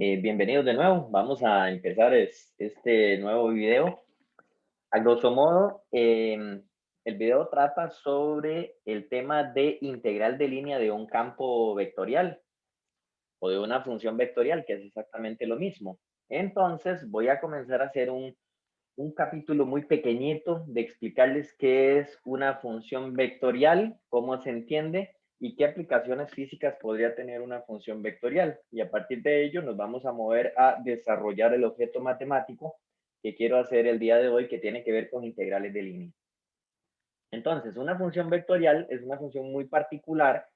Bienvenidos de nuevo. Vamos a empezar este nuevo video. A grosso modo, el video trata sobre el tema de integral de línea de un campo vectorial o de una función vectorial, que es exactamente lo mismo. Entonces, voy a comenzar a hacer un capítulo muy pequeñito de explicarles qué es una función vectorial, cómo se entiende y qué aplicaciones físicas podría tener una función vectorial. Y a partir de ello nos vamos a mover a desarrollar el objeto matemático que quiero hacer el día de hoy, que tiene que ver con integrales de línea. Entonces, una función vectorial es una función muy particular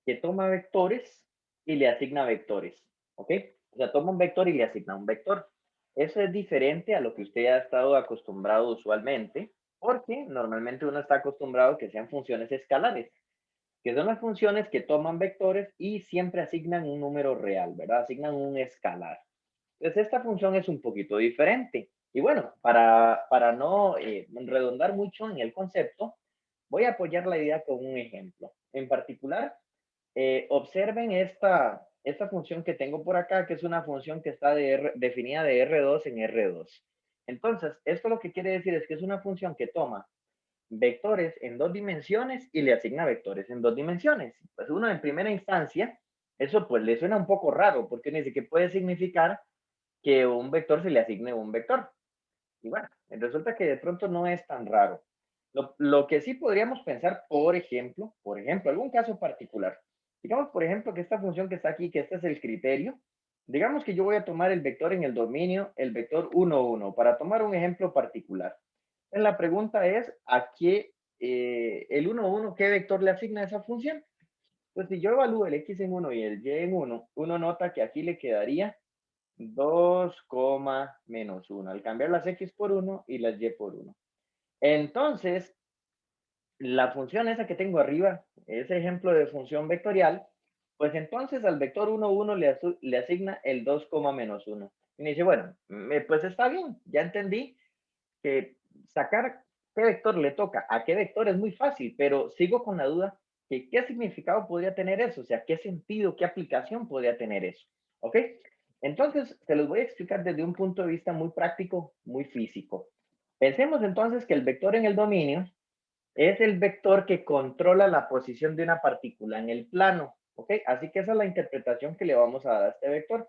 que toma vectores y le asigna vectores, ¿ok? O sea, toma un vector y le asigna un vector. Eso es diferente a lo que usted ha estado acostumbrado usualmente, porque normalmente uno está acostumbrado a que sean funciones escalares, que son las funciones que toman vectores y siempre asignan un número real, ¿verdad? Asignan un escalar. Entonces, esta función es un poquito diferente. Y bueno, para no redondar mucho en el concepto, voy a apoyar la idea con un ejemplo. En particular, observen esta función que tengo por acá, que es una función que está definida de R2 en R2. Entonces, esto lo que quiere decir es que es una función que toma vectores en dos dimensiones y le asigna vectores en dos dimensiones. Pues uno en primera instancia, eso pues le suena un poco raro, porque dice que puede significar que un vector se le asigne un vector. Y bueno, resulta que de pronto no es tan raro. Lo que sí podríamos pensar, por ejemplo, algún caso particular. Digamos, por ejemplo, que esta función que está aquí, que este es el criterio, digamos que yo voy a tomar el vector en el dominio, el vector 1, 1, para tomar un ejemplo particular. La pregunta es, ¿a qué el 1, 1, qué vector le asigna a esa función? Pues si yo evalúo el x en 1 y el y en 1, uno nota que aquí le quedaría 2, menos 1, al cambiar las x por 1 y las y por 1. Entonces, la función esa que tengo arriba, ese ejemplo de función vectorial, pues entonces al vector 1, 1 le asigna el 2, menos 1. Y me dice, bueno, pues está bien, ya entendí que sacar qué vector le toca a qué vector es muy fácil, pero sigo con la duda que qué significado podría tener eso, o sea, qué sentido, qué aplicación podría tener eso, ¿ok? Entonces, se los voy a explicar desde un punto de vista muy práctico, muy físico. Pensemos entonces que el vector en el dominio es el vector que controla la posición de una partícula en el plano, ¿ok? Así que esa es la interpretación que le vamos a dar a este vector.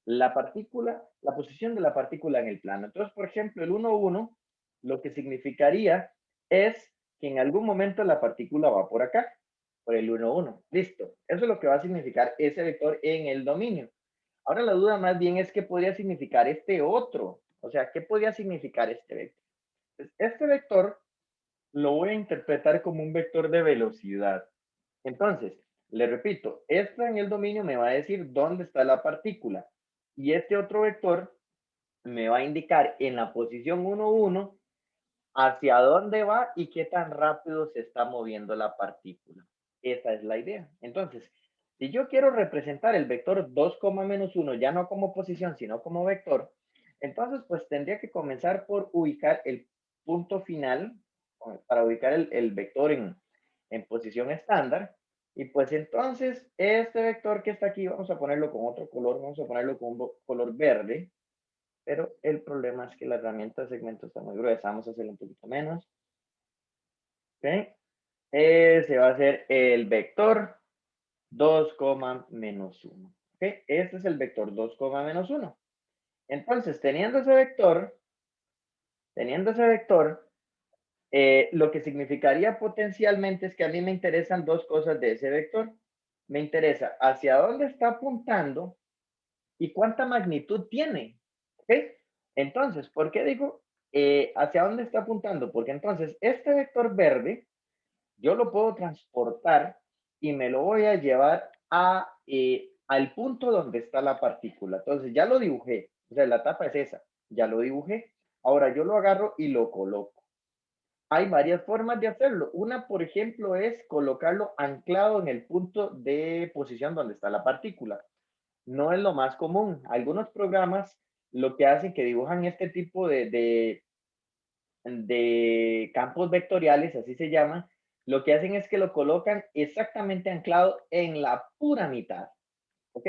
La partícula, la posición de la partícula en el plano. Entonces, por ejemplo, el 1, 1, lo que significaría es que en algún momento la partícula va por acá, por el 1, 1. Listo. Eso es lo que va a significar ese vector en el dominio. Ahora la duda más bien es qué podría significar este otro. O sea, ¿qué podría significar este vector? Pues este vector lo voy a interpretar como un vector de velocidad. Entonces, le repito, esto en el dominio me va a decir dónde está la partícula. Y este otro vector me va a indicar en la posición 1, 1 hacia dónde va y qué tan rápido se está moviendo la partícula. Esa es la idea. Entonces, si yo quiero representar el vector 2, menos 1, ya no como posición, sino como vector, entonces pues tendría que comenzar por ubicar el punto final, para ubicar el vector en posición estándar. Y pues entonces este vector que está aquí, vamos a ponerlo con otro color, vamos a ponerlo con un color verde, pero el problema es que la herramienta de segmento está muy gruesa. Vamos a hacerlo un poquito menos. ¿Ok? Ese va a ser el vector 2, menos 1. ¿Ok? Este es el vector 2, menos 1. Entonces, teniendo ese vector, lo que significaría potencialmente es que a mí me interesan dos cosas de ese vector. Me interesa hacia dónde está apuntando y cuánta magnitud tiene. ¿Ok? Entonces, ¿por qué digo hacia dónde está apuntando? Porque entonces este vector verde yo lo puedo transportar y me lo voy a llevar al punto donde está la partícula. Entonces ya lo dibujé, o sea, la etapa es esa, ya lo dibujé. Ahora yo lo agarro y lo coloco. Hay varias formas de hacerlo. Una, por ejemplo, es colocarlo anclado en el punto de posición donde está la partícula. No es lo más común. Algunos programas lo que hacen que dibujan este tipo de campos vectoriales, así se llaman, lo que hacen es que lo colocan exactamente anclado en la pura mitad, ¿ok?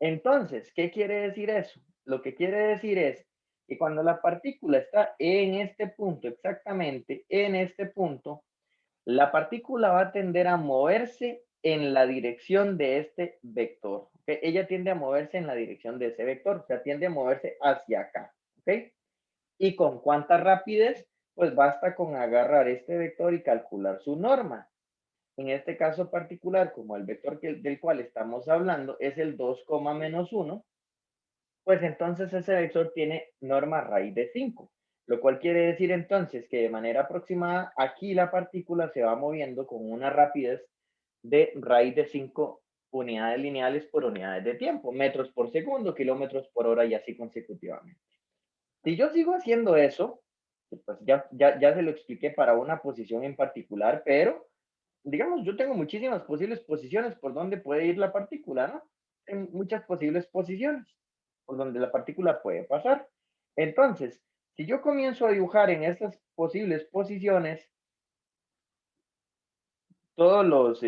Entonces, ¿qué quiere decir eso? Lo que quiere decir es que cuando la partícula está en este punto, exactamente en este punto, la partícula va a tender a moverse en la dirección de este vector. ¿Okay? Ella tiende a moverse en la dirección de ese vector, o sea, tiende a moverse hacia acá. ¿Okay? ¿Y con cuánta rapidez? Pues basta con agarrar este vector y calcular su norma. En este caso particular, como el vector del cual estamos hablando es el 2, menos 1, pues entonces ese vector tiene norma raíz de 5, lo cual quiere decir entonces que de manera aproximada aquí la partícula se va moviendo con una rapidez de raíz de 5 unidades lineales por unidades de tiempo, metros por segundo, kilómetros por hora y así consecutivamente. Si yo sigo haciendo eso, pues ya se lo expliqué para una posición en particular, pero digamos, yo tengo muchísimas posibles posiciones por donde puede ir la partícula, ¿no? En muchas posibles posiciones por donde la partícula puede pasar. Entonces, si yo comienzo a dibujar en estas posibles posiciones todos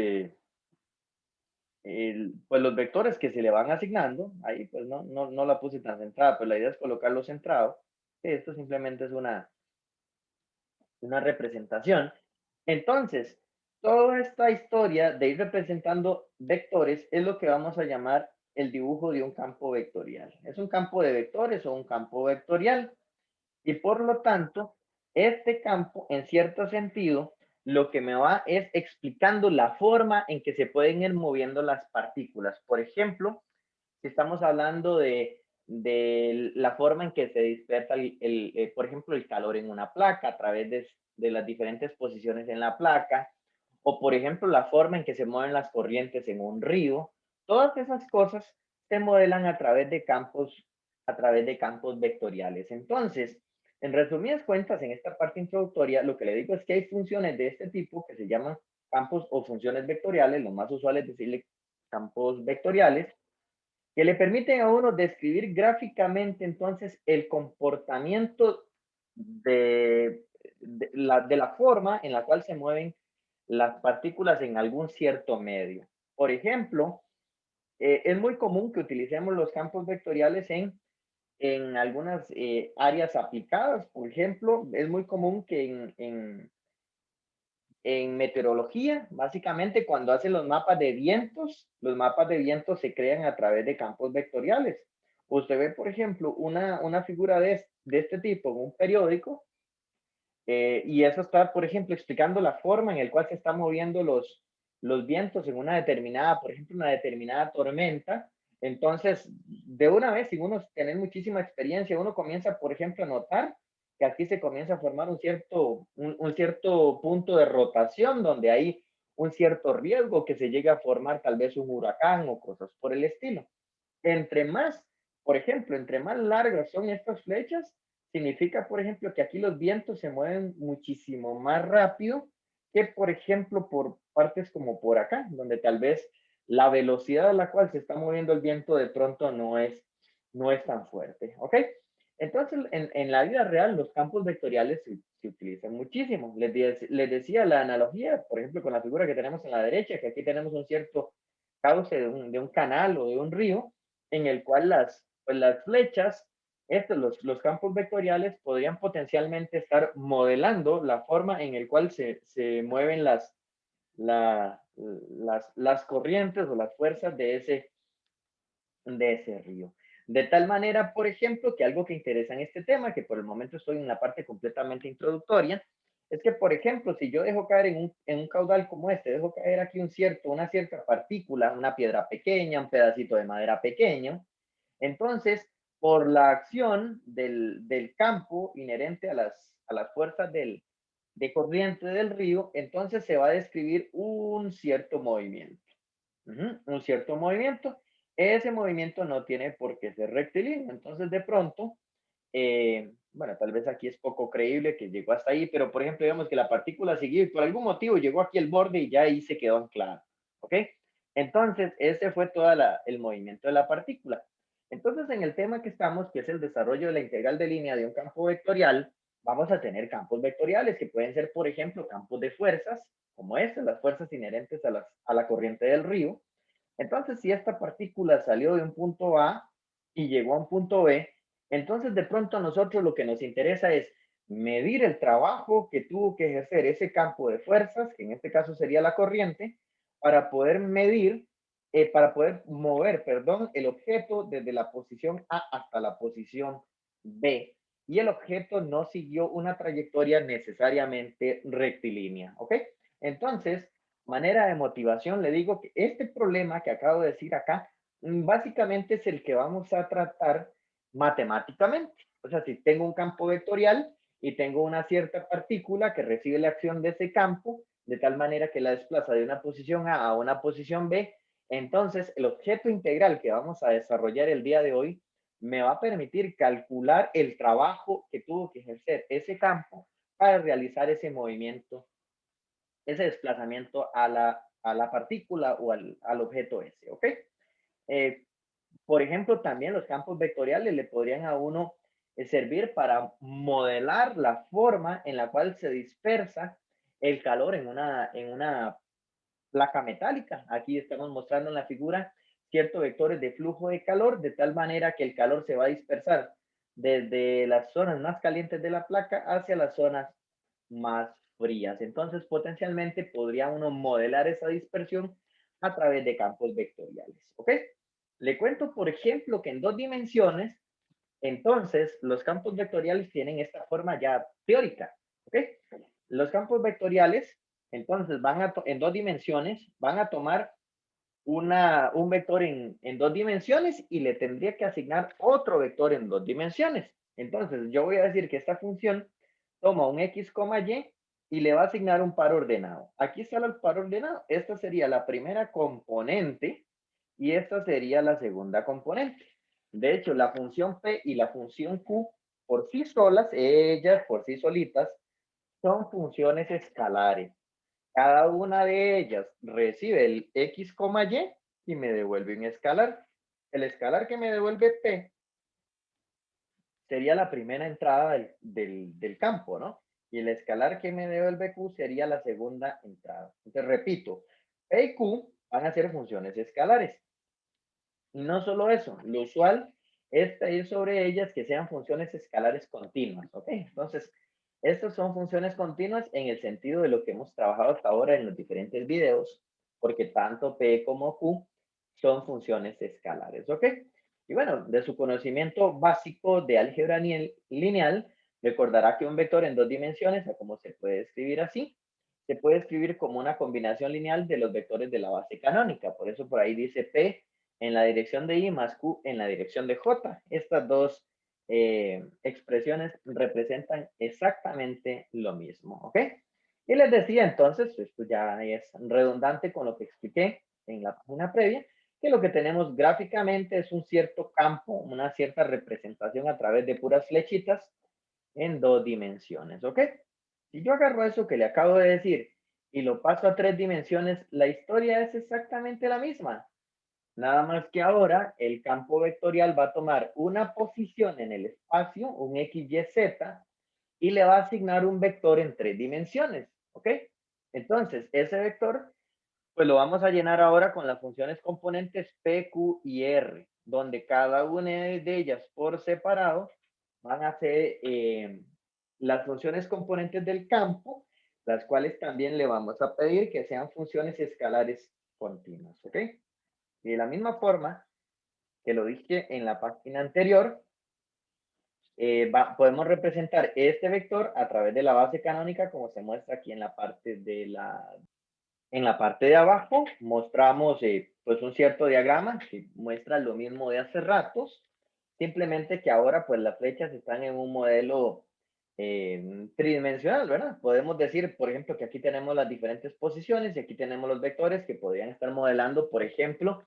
pues los vectores que se le van asignando, ahí pues no la puse tan centrada, pues la idea es colocarlo centrado. Esto simplemente es una representación. Entonces, toda esta historia de ir representando vectores es lo que vamos a llamar el dibujo de un campo vectorial. Es un campo de vectores o un campo vectorial. Y por lo tanto, este campo, en cierto sentido, lo que me va es explicando la forma en que se pueden ir moviendo las partículas. Por ejemplo, si estamos hablando de la forma en que se dispersa, por ejemplo, el calor en una placa a través de las diferentes posiciones en la placa, o por ejemplo, la forma en que se mueven las corrientes en un río, todas esas cosas se modelan a través de campos vectoriales. Entonces, en resumidas cuentas, en esta parte introductoria, lo que le digo es que hay funciones de este tipo que se llaman campos o funciones vectoriales, lo más usual es decirle campos vectoriales, que le permiten a uno describir gráficamente entonces el comportamiento de la forma en la cual se mueven las partículas en algún cierto medio. Por ejemplo, es muy común que utilicemos los campos vectoriales en algunas áreas aplicadas. Por ejemplo, es muy común que en meteorología, básicamente cuando hacen los mapas de vientos se crean a través de campos vectoriales. Usted ve, por ejemplo, una figura de este tipo en un periódico, y eso está, por ejemplo, explicando la forma en la cual se están moviendo los vientos en una determinada, por ejemplo, una determinada tormenta. Entonces, de una vez, sin uno tener muchísima experiencia, uno comienza, por ejemplo, a notar que aquí se comienza a formar un cierto punto de rotación donde hay un cierto riesgo que se llegue a formar tal vez un huracán o cosas por el estilo. Entre más, por ejemplo, entre más largas son estas flechas, significa, por ejemplo, que aquí los vientos se mueven muchísimo más rápido que, por ejemplo, por partes como por acá, donde tal vez la velocidad a la cual se está moviendo el viento de pronto no es tan fuerte, ¿ok? Entonces, en la vida real, los campos vectoriales se utilizan muchísimo. Les decía la analogía, por ejemplo, con la figura que tenemos en la derecha, que aquí tenemos un cierto cauce de un canal o de un río, en el cual las flechas, los campos vectoriales, podrían potencialmente estar modelando la forma en la cual se mueven las corrientes o las fuerzas de ese río. De tal manera, por ejemplo, que algo que interesa en este tema, que por el momento estoy en la parte completamente introductoria, es que, por ejemplo, si yo dejo caer en un caudal como este, dejo caer aquí una cierta partícula, una piedra pequeña, un pedacito de madera pequeño, entonces, por la acción del campo inherente a las fuerzas de corriente del río, entonces se va a describir un cierto movimiento. Un cierto movimiento. Ese movimiento no tiene por qué ser rectilíneo. Entonces, de pronto, bueno, tal vez aquí es poco creíble que llegó hasta ahí, pero por ejemplo, digamos que la partícula siguió y por algún motivo llegó aquí al borde y ya ahí se quedó anclada. ¿Ok? Entonces, ese fue todo el movimiento de la partícula. Entonces, en el tema que estamos, que es el desarrollo de la integral de línea de un campo vectorial, vamos a tener campos vectoriales que pueden ser, por ejemplo, campos de fuerzas, como estas, las fuerzas inherentes a la corriente del río, Entonces, si esta partícula salió de un punto A y llegó a un punto B, entonces de pronto a nosotros lo que nos interesa es medir el trabajo que tuvo que ejercer ese campo de fuerzas, que en este caso sería la corriente, para poder medir, para poder mover, perdón, el objeto desde la posición A hasta la posición B. Y el objeto no siguió una trayectoria necesariamente rectilínea, ¿ok? Entonces, manera de motivación, le digo que este problema que acabo de decir acá, básicamente es el que vamos a tratar matemáticamente. O sea, si tengo un campo vectorial y tengo una cierta partícula que recibe la acción de ese campo, de tal manera que la desplaza de una posición A una posición B, entonces el objeto integral que vamos a desarrollar el día de hoy me va a permitir calcular el trabajo que tuvo que ejercer ese campo para realizar ese movimiento, ese desplazamiento a la partícula o al objeto ese, ¿ok? Eh, por ejemplo, también los campos vectoriales le podrían a uno servir para modelar la forma en la cual se dispersa el calor en una placa metálica. Aquí estamos mostrando en la figura ciertos vectores de flujo de calor, de tal manera que el calor se va a dispersar desde las zonas más calientes de la placa hacia las zonas más frías. Entonces, potencialmente podría uno modelar esa dispersión a través de campos vectoriales. ¿Ok? Le cuento, por ejemplo, que en dos dimensiones, entonces, los campos vectoriales tienen esta forma ya teórica. ¿Ok? Los campos vectoriales, entonces, en dos dimensiones, van a tomar un vector en dos dimensiones y le tendría que asignar otro vector en dos dimensiones. Entonces, yo voy a decir que esta función toma un x, y le va a asignar un par ordenado. Aquí está el par ordenado. Esta sería la primera componente y esta sería la segunda componente. De hecho, la función p y la función q por sí solas, ellas por sí solitas, son funciones escalares. Cada una de ellas recibe el x, y me devuelve un escalar. El escalar que me devuelve p sería la primera entrada del campo, ¿no? Y el escalar que me devuelve q sería la segunda entrada. Entonces, repito, p y q van a ser funciones escalares. Y no solo eso, lo usual es pedir sobre ellas que sean funciones escalares continuas, ¿ok? Entonces, estas son funciones continuas en el sentido de lo que hemos trabajado hasta ahora en los diferentes videos, porque tanto P como Q son funciones escalares, ¿ok? Y bueno, de su conocimiento básico de álgebra lineal, recordará que un vector en dos dimensiones, o como se puede escribir así, se puede escribir como una combinación lineal de los vectores de la base canónica. Por eso por ahí dice P en la dirección de I más Q en la dirección de J. Estas dos expresiones representan exactamente lo mismo, ¿ok? Y les decía entonces, esto ya es redundante con lo que expliqué en la página previa, que lo que tenemos gráficamente es un cierto campo, una cierta representación a través de puras flechitas en dos dimensiones, ¿ok? Si yo agarro eso que le acabo de decir y lo paso a tres dimensiones, la historia es exactamente la misma. Nada más que ahora el campo vectorial va a tomar una posición en el espacio, un x, y, z, y le va a asignar un vector en tres dimensiones, ¿ok? Entonces, ese vector, pues lo vamos a llenar ahora con las funciones componentes p, q y r, donde cada una de ellas por separado van a ser las funciones componentes del campo, las cuales también le vamos a pedir que sean funciones escalares continuas, ¿ok? Y de la misma forma que lo dije en la página anterior, podemos representar este vector a través de la base canónica, como se muestra aquí en la parte en la parte de abajo. Mostramos pues un cierto diagrama que muestra lo mismo de hace ratos, simplemente que ahora pues las flechas están en un modelo tridimensional, ¿verdad? Podemos decir, por ejemplo, que aquí tenemos las diferentes posiciones y aquí tenemos los vectores que podrían estar modelando, por ejemplo,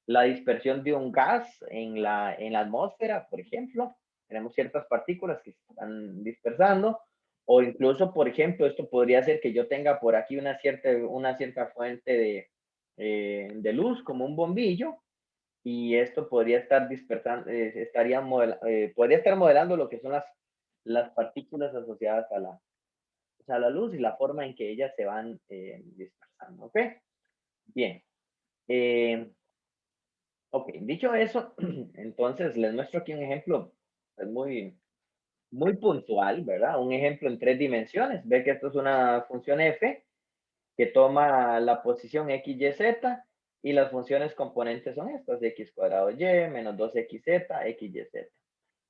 la dispersión de un gas en la atmósfera, por ejemplo. Tenemos ciertas partículas que se están dispersando, o incluso, por ejemplo, esto podría ser que yo tenga por aquí una cierta fuente de luz, como un bombillo, y esto podría estar dispersando, podría estar modelando lo que son las partículas asociadas a la luz y la forma en que ellas se van dispersando, ¿ok? Bien. Ok, dicho eso, entonces les muestro aquí un ejemplo pues, muy puntual, ¿verdad? Un ejemplo en 3 dimensiones. Ve que esto es una función f que toma la posición x, y, z y las funciones componentes son estas, x cuadrado y menos 2xz, x, y, z.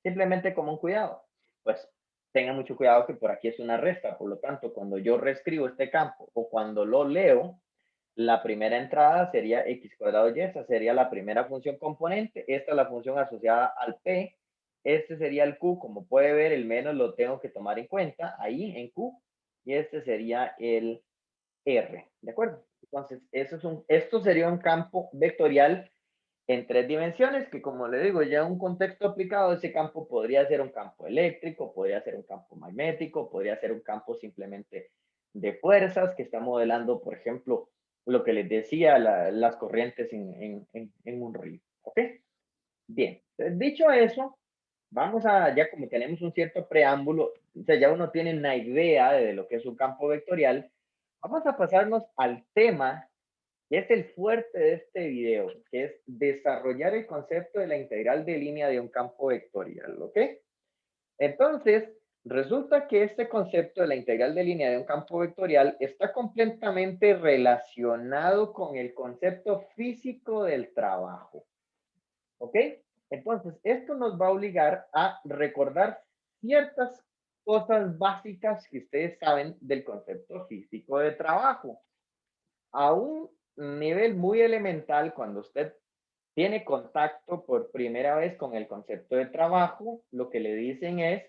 Simplemente como un cuidado, pues tengan mucho cuidado que por aquí es una resta, por lo tanto, cuando yo reescribo este campo o cuando lo leo, la primera entrada sería x cuadrado y, esa sería la primera función componente, esta es la función asociada al p, este sería el q, como puede ver, el menos lo tengo que tomar en cuenta ahí en q, y este sería el r, ¿de acuerdo? Entonces, esto sería un campo vectorial en 3 dimensiones, que como le digo, ya en un contexto aplicado, ese campo podría ser un campo eléctrico, podría ser un campo magnético, podría ser un campo simplemente de fuerzas que está modelando, por ejemplo, lo que les decía, las corrientes en un río. ¿Ok? Bien, dicho eso, vamos a, ya como tenemos un cierto preámbulo, o sea, ya uno tiene una idea de lo que es un campo vectorial, vamos a pasarnos al tema que es el fuerte de este video, que es desarrollar el concepto de la integral de línea de un campo vectorial, ¿ok? Entonces, resulta que este concepto de la integral de línea de un campo vectorial está completamente relacionado con el concepto físico del trabajo, ¿ok? Entonces, esto nos va a obligar a recordar ciertas cosas básicas que ustedes saben del concepto físico de trabajo. A un nivel muy elemental, cuando usted tiene contacto por primera vez con el concepto de trabajo, lo que le dicen es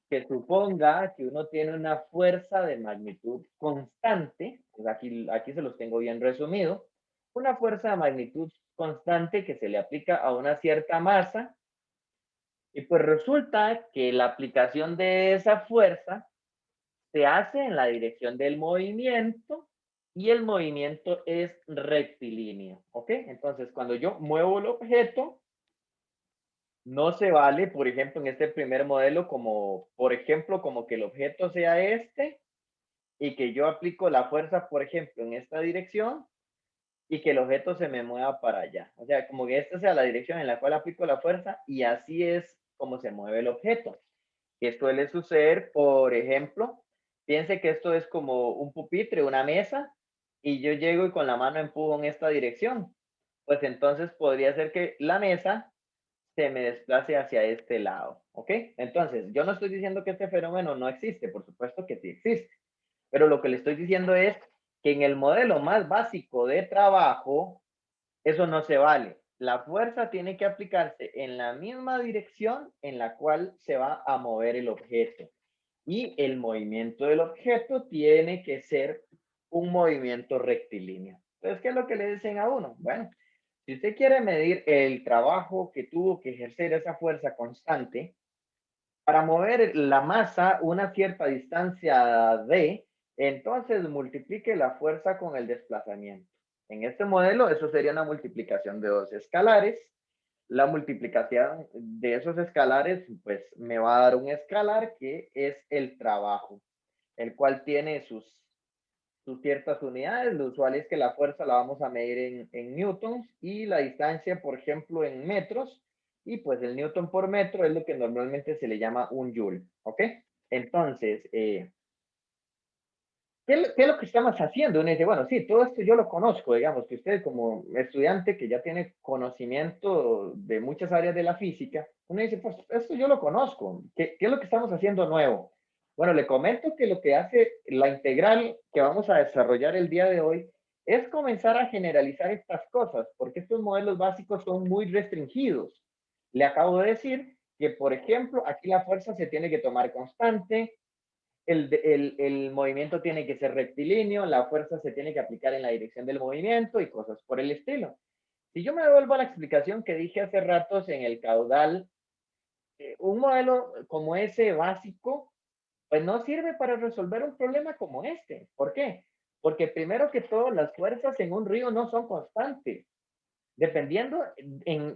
que suponga que uno tiene una fuerza de magnitud constante, pues aquí se los tengo bien resumido, una fuerza de magnitud constante que se le aplica a una cierta masa, y pues resulta que la aplicación de esa fuerza se hace en la dirección del movimiento y el movimiento es rectilíneo, ¿ok? Entonces, cuando yo muevo el objeto, no se vale, por ejemplo, en este primer modelo, como, por ejemplo, como que el objeto sea este y que yo aplico la fuerza, por ejemplo, en esta dirección y que el objeto se me mueva para allá. O sea, como que esta sea la dirección en la cual aplico la fuerza y así es como se mueve el objeto. Que suele suceder, por ejemplo, piense que esto es como un pupitre, una mesa, y yo llego y con la mano empujo en esta dirección. Pues entonces podría ser que la mesa se me desplace hacia este lado, ¿ok? Entonces, yo no estoy diciendo que este fenómeno no existe, por supuesto que sí existe, pero lo que le estoy diciendo es que en el modelo más básico de trabajo, eso no se vale. La fuerza tiene que aplicarse en la misma dirección en la cual se va a mover el objeto. Y el movimiento del objeto tiene que ser un movimiento rectilíneo. Entonces, ¿qué es lo que le dicen a uno? Bueno, si usted quiere medir el trabajo que tuvo que ejercer esa fuerza constante, para mover la masa una cierta distancia d, entonces multiplique la fuerza con el desplazamiento. En este modelo, eso sería una multiplicación de dos escalares. La multiplicación de esos escalares, pues me va a dar un escalar que es el trabajo, el cual tiene sus ciertas unidades. Lo usual es que la fuerza la vamos a medir en newtons y la distancia, por ejemplo, en metros. Y pues el newton por metro es lo que normalmente se le llama un joule. ¿Ok? Entonces, ¿qué es lo que estamos haciendo? Uno dice, bueno, sí, todo esto yo lo conozco, digamos, que usted como estudiante que ya tiene conocimiento de muchas áreas de la física, uno dice, pues esto yo lo conozco, ¿qué es lo que estamos haciendo nuevo? Bueno, le comento que lo que hace la integral que vamos a desarrollar el día de hoy es comenzar a generalizar estas cosas, porque estos modelos básicos son muy restringidos. Le acabo de decir que, por ejemplo, aquí la fuerza se tiene que tomar constante, el movimiento tiene que ser rectilíneo, la fuerza se tiene que aplicar en la dirección del movimiento y cosas por el estilo. Si yo me devuelvo a la explicación que dije hace ratos en el caudal, un modelo como ese básico, pues no sirve para resolver un problema como este. ¿Por qué? Porque primero que todo, las fuerzas en un río no son constantes. Dependiendo,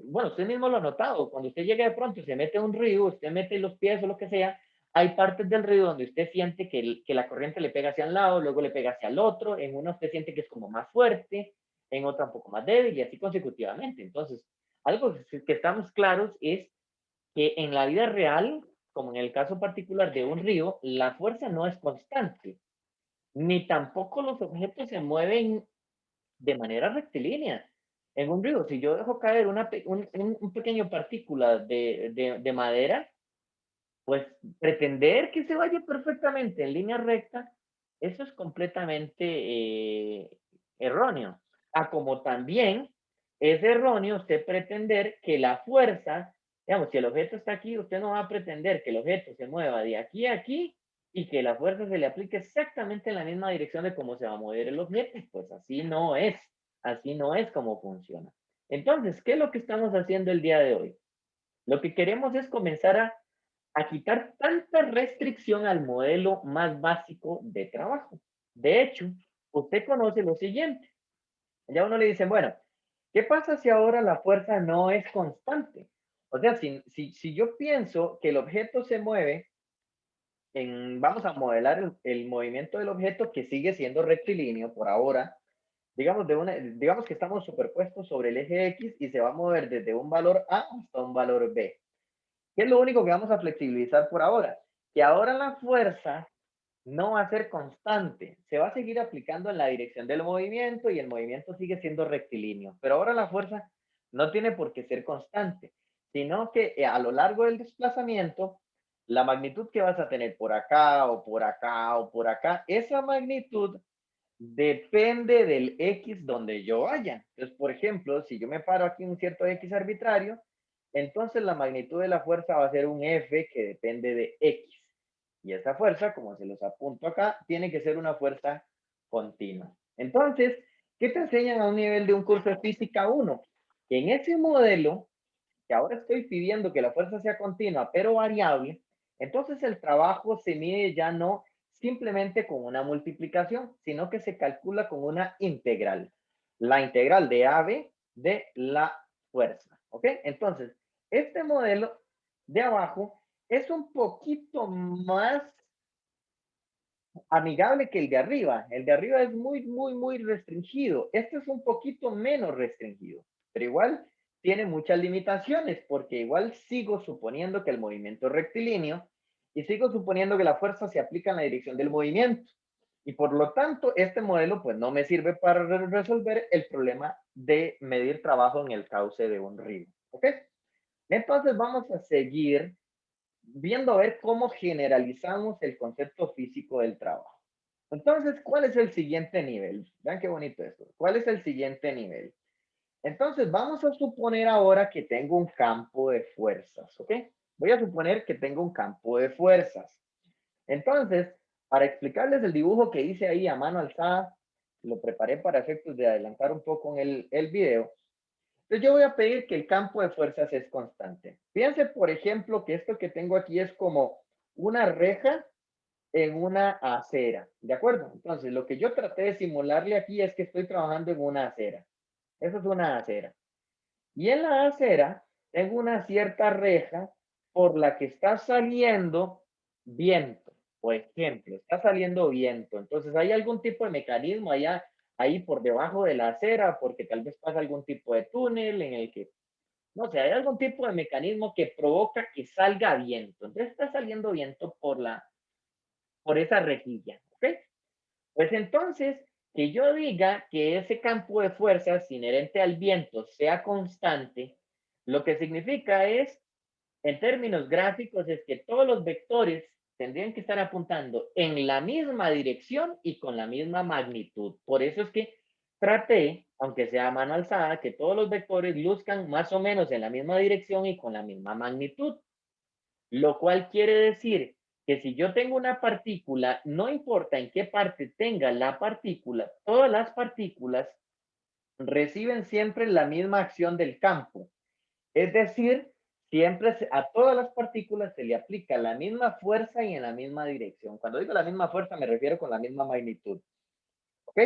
bueno, usted mismo lo ha notado, cuando usted llega de pronto y se mete a un río, usted mete los pies o lo que sea, hay partes del río donde usted siente que la corriente le pega hacia un lado, luego le pega hacia el otro, en una usted siente que es como más fuerte, en otra un poco más débil y así consecutivamente. Entonces, Algo que estamos claros es que en la vida real, como en el caso particular de un río, la fuerza no es constante, ni tampoco los objetos se mueven de manera rectilínea. En un río, si yo dejo caer un pequeño partícula de madera, pues pretender que se vaya perfectamente en línea recta, eso es completamente erróneo. Como también es erróneo usted pretender que la fuerza, digamos, si el objeto está aquí, usted no va a pretender que el objeto se mueva de aquí a aquí y que la fuerza se le aplique exactamente en la misma dirección de cómo se va a mover el objeto. Pues así no es como funciona. Entonces, ¿qué es lo que estamos haciendo el día de hoy? Lo que queremos es comenzar a quitar tanta restricción al modelo más básico de trabajo. De hecho, usted conoce lo siguiente. Ya uno le dice, bueno, ¿qué pasa si ahora la fuerza no es constante? O sea, si yo pienso que el objeto se mueve, vamos a modelar el movimiento del objeto que sigue siendo rectilíneo por ahora, digamos que estamos superpuestos sobre el eje X y se va a mover desde un valor A hasta un valor B. ¿Qué es lo único que vamos a flexibilizar por ahora? Que ahora la fuerza no va a ser constante, se va a seguir aplicando en la dirección del movimiento y el movimiento sigue siendo rectilíneo, pero ahora la fuerza no tiene por qué ser constante, sino que a lo largo del desplazamiento, la magnitud que vas a tener por acá o por acá o por acá, esa magnitud depende del X donde yo vaya. Entonces, por ejemplo, si yo me paro aquí en un cierto X arbitrario, entonces la magnitud de la fuerza va a ser un F que depende de X. Y esa fuerza, como se los apunto acá, tiene que ser una fuerza continua. Entonces, ¿qué te enseñan a un nivel de un curso de física 1? Que en ese modelo, que ahora estoy pidiendo que la fuerza sea continua, pero variable, entonces el trabajo se mide ya no simplemente con una multiplicación, sino que se calcula con una integral. La integral de AB de la fuerza. ¿Ok? Entonces, este modelo de abajo es un poquito más amigable que el de arriba. El de arriba es muy restringido. Este es un poquito menos restringido, pero igual tiene muchas limitaciones porque igual sigo suponiendo que el movimiento es rectilíneo y sigo suponiendo que la fuerza se aplica en la dirección del movimiento. Y por lo tanto, este modelo pues no me sirve para resolver el problema de medir trabajo en el cauce de un río. ¿Ok? Entonces vamos a seguir viendo a ver cómo generalizamos el concepto físico del trabajo. Entonces, ¿cuál es el siguiente nivel? Vean qué bonito esto. ¿Cuál es el siguiente nivel? Entonces, vamos a suponer ahora que tengo un campo de fuerzas, ¿ok? Voy a suponer que tengo un campo de fuerzas. Entonces, para explicarles el dibujo que hice ahí a mano alzada, lo preparé para efectos de adelantar un poco en el video. Entonces yo voy a pedir que el campo de fuerzas es constante. Fíjense, por ejemplo, que esto que tengo aquí es como una reja en una acera, ¿de acuerdo? Entonces, lo que yo traté de simularle aquí es que estoy trabajando en una acera. Eso es una acera. Y en la acera tengo una cierta reja por la que está saliendo viento. Por ejemplo, está saliendo viento. Entonces, hay algún tipo de mecanismo allá, ahí por debajo de la acera, porque tal vez pasa algún tipo de túnel en el que, no sé, hay algún tipo de mecanismo que provoca que salga viento. Entonces, está saliendo viento por esa rejilla. ¿Ok? Pues entonces, que yo diga que ese campo de fuerzas inherente al viento sea constante, lo que significa es, en términos gráficos, es que todos los vectores tendrían que estar apuntando en la misma dirección y con la misma magnitud. Por eso es que traté, aunque sea a mano alzada, que todos los vectores luzcan más o menos en la misma dirección y con la misma magnitud. Lo cual quiere decir que si yo tengo una partícula, no importa en qué parte tenga la partícula, todas las partículas reciben siempre la misma acción del campo. Es decir, siempre a todas las partículas se le aplica la misma fuerza y en la misma dirección. Cuando digo la misma fuerza me refiero con la misma magnitud. ¿Ok?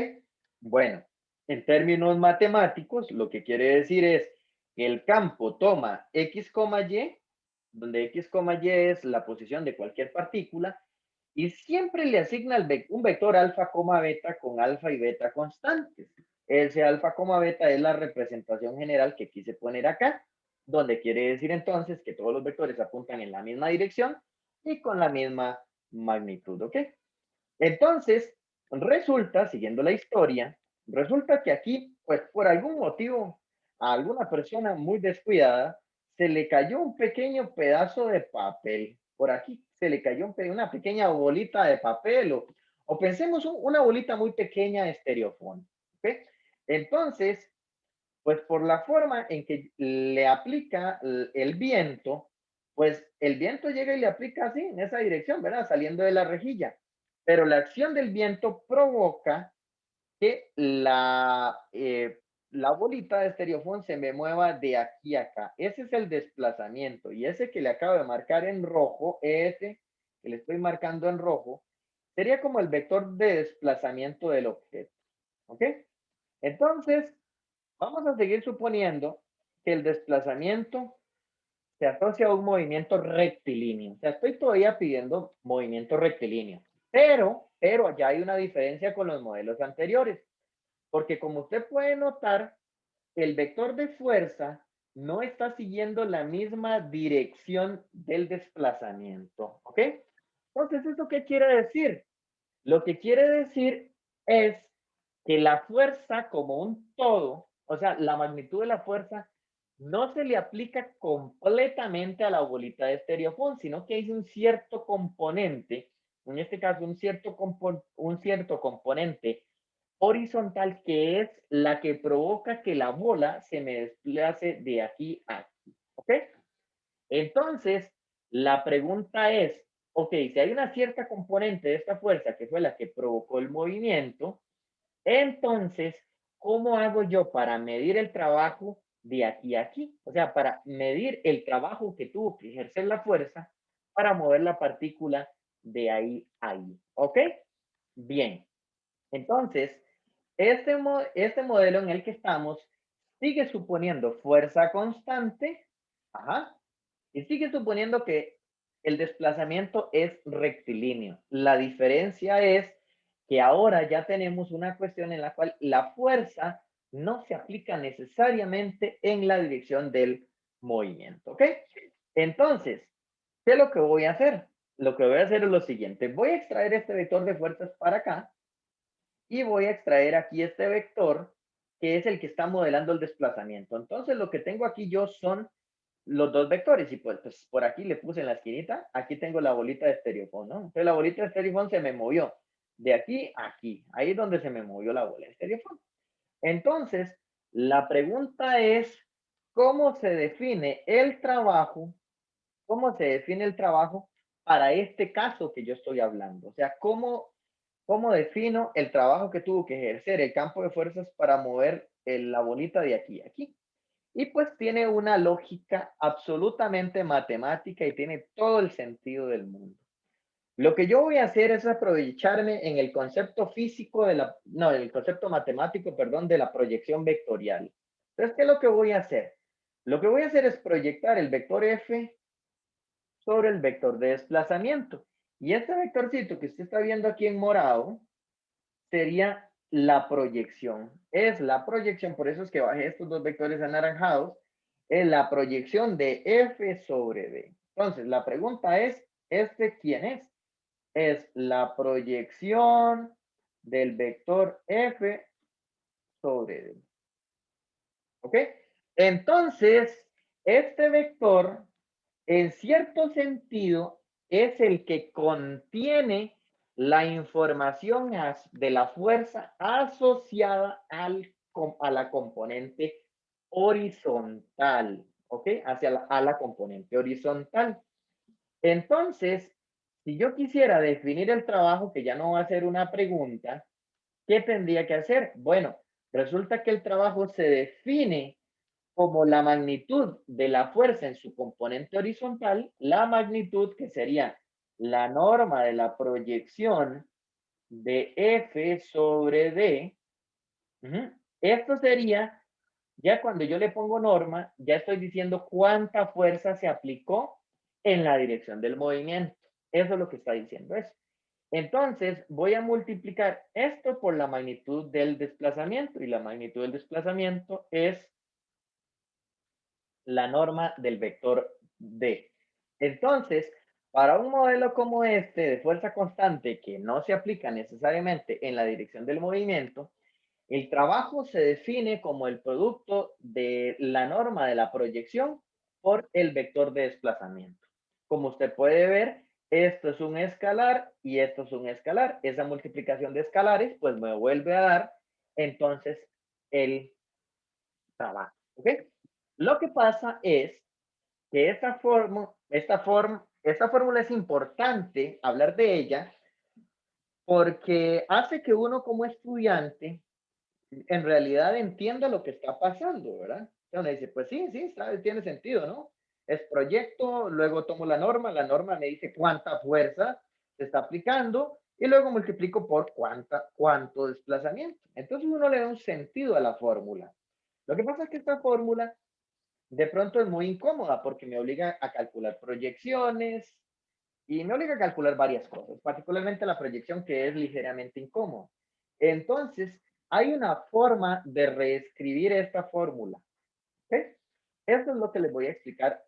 Bueno, en términos matemáticos, lo que quiere decir es que el campo toma X, Y, donde X, Y es la posición de cualquier partícula, y siempre le asigna un vector alfa, beta con alfa y beta constantes. S alfa, beta es la representación general que quise poner acá, donde quiere decir entonces que todos los vectores apuntan en la misma dirección y con la misma magnitud, ¿ok? Entonces, resulta, siguiendo la historia, resulta que aquí, pues por algún motivo, a alguna persona muy descuidada, se le cayó un pequeño pedazo de papel. Por aquí se le cayó una pequeña bolita de papel o pensemos una bolita muy pequeña de estereofón. ¿Ok? Entonces, pues por la forma en que le aplica el viento, pues el viento llega y le aplica así, en esa dirección, ¿verdad? Saliendo de la rejilla. Pero la acción del viento provoca que la bolita de estereofón se me mueva de aquí a acá. Ese es el desplazamiento. Y ese que le acabo de marcar en rojo, ese que le estoy marcando en rojo, sería como el vector de desplazamiento del objeto. ¿Ok? Entonces, vamos a seguir suponiendo que el desplazamiento se asocia a un movimiento rectilíneo. O sea, estoy todavía pidiendo movimiento rectilíneo, pero ya hay una diferencia con los modelos anteriores, porque como usted puede notar, el vector de fuerza no está siguiendo la misma dirección del desplazamiento, ¿ok? Entonces, ¿eso qué quiere decir? Lo que quiere decir es que la fuerza como un todo, o sea, la magnitud de la fuerza no se le aplica completamente a la bolita de estereofón, sino que hay un cierto componente, en este caso un cierto componente horizontal que es la que provoca que la bola se me desplace de aquí a aquí. ¿Ok? Entonces, la pregunta es, ok, si hay una cierta componente de esta fuerza que fue la que provocó el movimiento, entonces, ¿cómo hago yo para medir el trabajo de aquí a aquí? O sea, para medir el trabajo que tuvo que ejercer la fuerza para mover la partícula de ahí a ahí. ¿Ok? Bien. Entonces, este modelo en el que estamos sigue suponiendo fuerza constante, ajá, y sigue suponiendo que el desplazamiento es rectilíneo. La diferencia es que ahora ya tenemos una cuestión en la cual la fuerza no se aplica necesariamente en la dirección del movimiento, ¿ok? Entonces, ¿qué es lo que voy a hacer? Lo que voy a hacer es lo siguiente. Voy a extraer este vector de fuerzas para acá y voy a extraer aquí este vector que es el que está modelando el desplazamiento. Entonces, lo que tengo aquí yo son los dos vectores y pues por aquí le puse en la esquinita, aquí tengo la bolita de estereofón, ¿no? Entonces la bolita de estereofón se me movió de aquí a aquí, ahí es donde se me movió la bola de estereofón. Entonces, la pregunta es, ¿cómo se define el trabajo? ¿Cómo se define el trabajo para este caso que yo estoy hablando? O sea, ¿cómo defino el trabajo que tuvo que ejercer el campo de fuerzas para mover la bolita de aquí a aquí? Y pues tiene una lógica absolutamente matemática y tiene todo el sentido del mundo. Lo que yo voy a hacer es aprovecharme en el concepto físico no, el concepto matemático, perdón, de la proyección vectorial. Entonces, ¿qué es lo que voy a hacer? Lo que voy a hacer es proyectar el vector F sobre el vector de desplazamiento. Y este vectorcito que usted está viendo aquí en morado sería la proyección. Es la proyección, por eso es que bajé estos dos vectores anaranjados, es la proyección de F sobre D. Entonces, la pregunta es, ¿este quién es? Es la proyección del vector F sobre D. ¿Ok? Entonces, este vector, en cierto sentido, es el que contiene la información de la fuerza asociada a la componente horizontal, ¿ok? A la componente horizontal. Entonces, si yo quisiera definir el trabajo, que ya no va a ser una pregunta, ¿qué tendría que hacer? Bueno, resulta que el trabajo se define como la magnitud de la fuerza en su componente horizontal, la magnitud que sería la norma de la proyección de F sobre D. Esto sería, ya cuando yo le pongo norma, ya estoy diciendo cuánta fuerza se aplicó en la dirección del movimiento. Eso es lo que está diciendo eso. Entonces, voy a multiplicar esto por la magnitud del desplazamiento, y la magnitud del desplazamiento es la norma del vector D. Entonces, para un modelo como este de fuerza constante que no se aplica necesariamente en la dirección del movimiento, el trabajo se define como el producto de la norma de la proyección por el vector de desplazamiento. Como usted puede ver, esto es un escalar y esto es un escalar. Esa multiplicación de escalares, pues me vuelve a dar entonces el trabajo. ¿Ok? Lo que pasa es que esta fórmula es importante hablar de ella porque hace que uno como estudiante en realidad entienda lo que está pasando, ¿verdad? Entonces dice, pues sí, sí, sabe, tiene sentido, ¿no? Es proyecto, luego tomo la norma me dice cuánta fuerza se está aplicando y luego multiplico por cuánto desplazamiento. Entonces uno le da un sentido a la fórmula. Lo que pasa es que esta fórmula de pronto es muy incómoda porque me obliga a calcular proyecciones y me obliga a calcular varias cosas, particularmente la proyección que es ligeramente incómoda. Entonces, hay una forma de reescribir esta fórmula. ¿Ok? Eso es lo que les voy a explicar.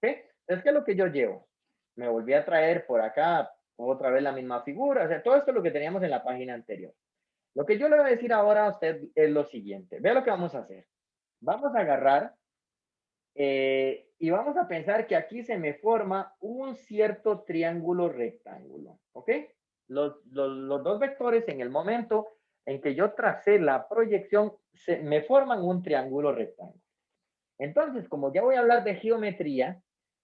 ¿Ok? Es que lo que yo llevo, me volví a traer por acá otra vez la misma figura, o sea, todo esto es lo que teníamos en la página anterior. Lo que yo le voy a decir ahora a usted es lo siguiente. Vea lo que vamos a hacer. Vamos a agarrar y vamos a pensar que aquí se me forma un cierto triángulo rectángulo, ¿ok? Los dos vectores en el momento en que yo tracé la proyección me forman un triángulo rectángulo. Entonces, como ya voy a hablar de geometría,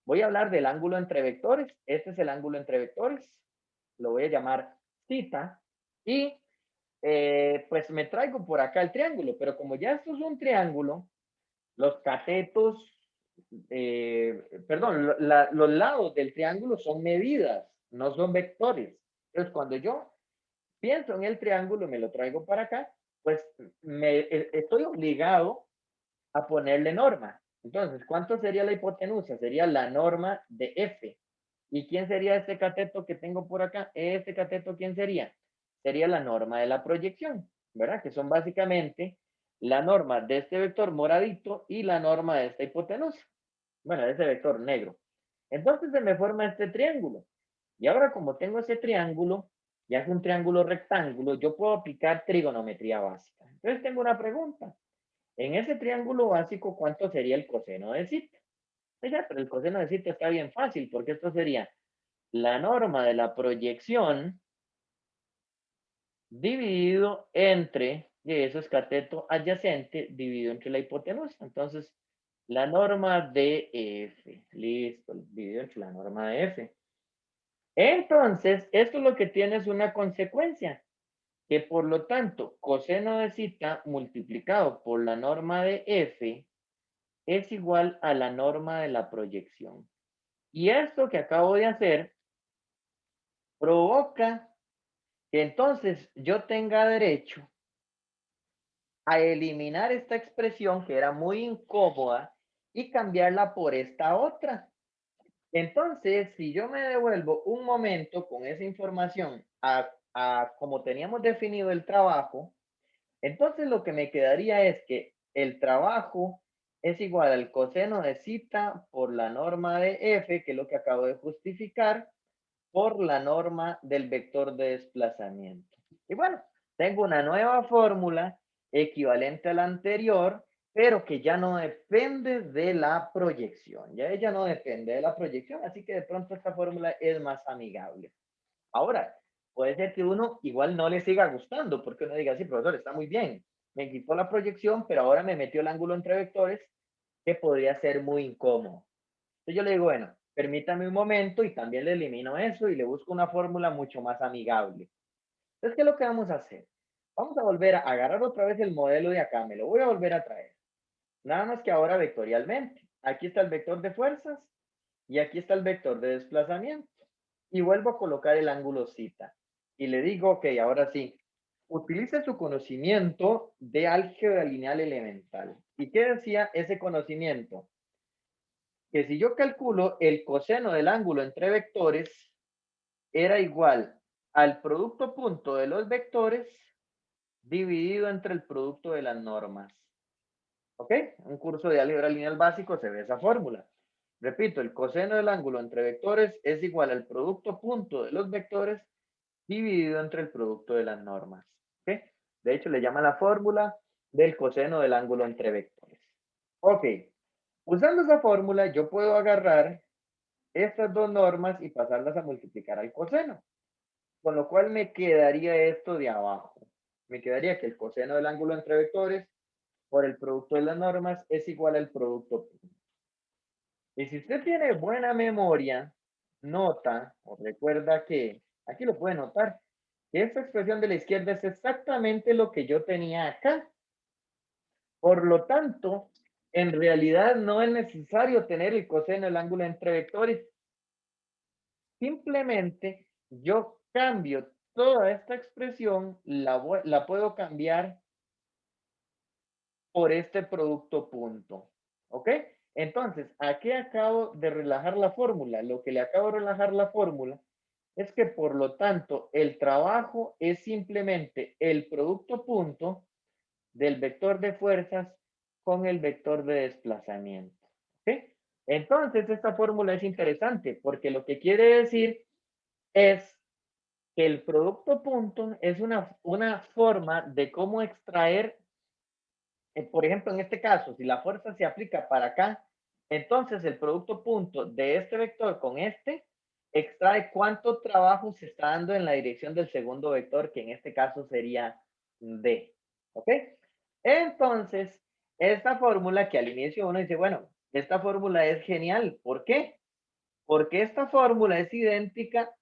voy a hablar del ángulo entre vectores. Este es el ángulo entre vectores. Lo voy a llamar θ. Y pues me traigo por acá el triángulo, pero como ya esto es un triángulo, los catetos perdón, los lados del triángulo son medidas, no son vectores. Entonces, cuando yo pienso en el triángulo y me lo traigo para acá, pues estoy obligado a ponerle norma. Entonces, ¿cuánto sería la hipotenusa? Sería la norma de F. ¿Y quién sería este cateto que tengo por acá? Este cateto, ¿quién sería? Sería la norma de la proyección, ¿verdad? Que son básicamente la norma de este vector moradito y la norma de esta hipotenusa. Bueno, de ese vector negro. Entonces se me forma este triángulo. Y ahora como tengo ese triángulo, ya es un triángulo rectángulo, yo puedo aplicar trigonometría básica. Entonces tengo una pregunta. En ese triángulo básico, ¿cuánto sería el coseno de θ? Pero el coseno de θ está bien fácil, porque esto sería la norma de la proyección dividido entre, y eso es cateto adyacente, dividido entre la hipotenusa. Entonces, la norma de F, listo, dividido entre la norma de F. Entonces, esto lo que tiene es una consecuencia, que por lo tanto, coseno de θ multiplicado por la norma de F es igual a la norma de la proyección. Y esto que acabo de hacer provoca que entonces yo tenga derecho a eliminar esta expresión que era muy incómoda y cambiarla por esta otra. Entonces, si yo me devuelvo un momento con esa información a como teníamos definido el trabajo, entonces lo que me quedaría es que el trabajo es igual al coseno de θ por la norma de F, que es lo que acabo de justificar, por la norma del vector de desplazamiento. Y bueno, tengo una nueva fórmula equivalente a la anterior, pero que ya no depende de la proyección. Ya ella no depende de la proyección, así que de pronto esta fórmula es más amigable. Ahora, puede ser que uno igual no le siga gustando, porque uno diga, sí, profesor, está muy bien, me quitó la proyección, pero ahora me metió el ángulo entre vectores, que podría ser muy incómodo. Entonces yo le digo, bueno, permítame un momento y también le elimino eso y le busco una fórmula mucho más amigable. Entonces, ¿qué es lo que vamos a hacer? Vamos a volver a agarrar otra vez el modelo de acá, me lo voy a volver a traer. Nada más que ahora vectorialmente. Aquí está el vector de fuerzas y aquí está el vector de desplazamiento. Y vuelvo a colocar el ángulo θ. Y le digo, ok, ahora sí, utilice su conocimiento de álgebra lineal elemental. ¿Y qué decía ese conocimiento? Que si yo calculo el coseno del ángulo entre vectores, era igual al producto punto de los vectores dividido entre el producto de las normas. ¿Ok? Un curso de álgebra lineal básico se ve esa fórmula. Repito, el coseno del ángulo entre vectores es igual al producto punto de los vectores dividido entre el producto de las normas. ¿Ok? De hecho, le llama la fórmula del coseno del ángulo entre vectores. Ok, usando esa fórmula yo puedo agarrar estas dos normas y pasarlas a multiplicar al coseno. Con lo cual me quedaría esto de abajo. Me quedaría que el coseno del ángulo entre vectores por el producto de las normas es igual al producto. Y si usted tiene buena memoria, nota o recuerda que, aquí lo puede notar, que esta expresión de la izquierda es exactamente lo que yo tenía acá. Por lo tanto, en realidad no es necesario tener el coseno del ángulo entre vectores. Simplemente yo cambio toda esta expresión, la puedo cambiar por este producto punto. ¿Ok? Entonces, aquí acabo de relajar la fórmula. Lo que le acabo de relajar la fórmula es que, por lo tanto, el trabajo es simplemente el producto punto del vector de fuerzas con el vector de desplazamiento. ¿Ok? Entonces, esta fórmula es interesante porque lo que quiere decir es que el producto punto es una forma de cómo extraer, por ejemplo, en este caso, si la fuerza se aplica para acá, entonces el producto punto de este vector con este extrae cuánto trabajo se está dando en la dirección del segundo vector, que en este caso sería D. ¿Ok? Entonces, esta fórmula que al inicio uno dice, bueno, esta fórmula es genial. ¿Por qué? Porque esta fórmula es idéntica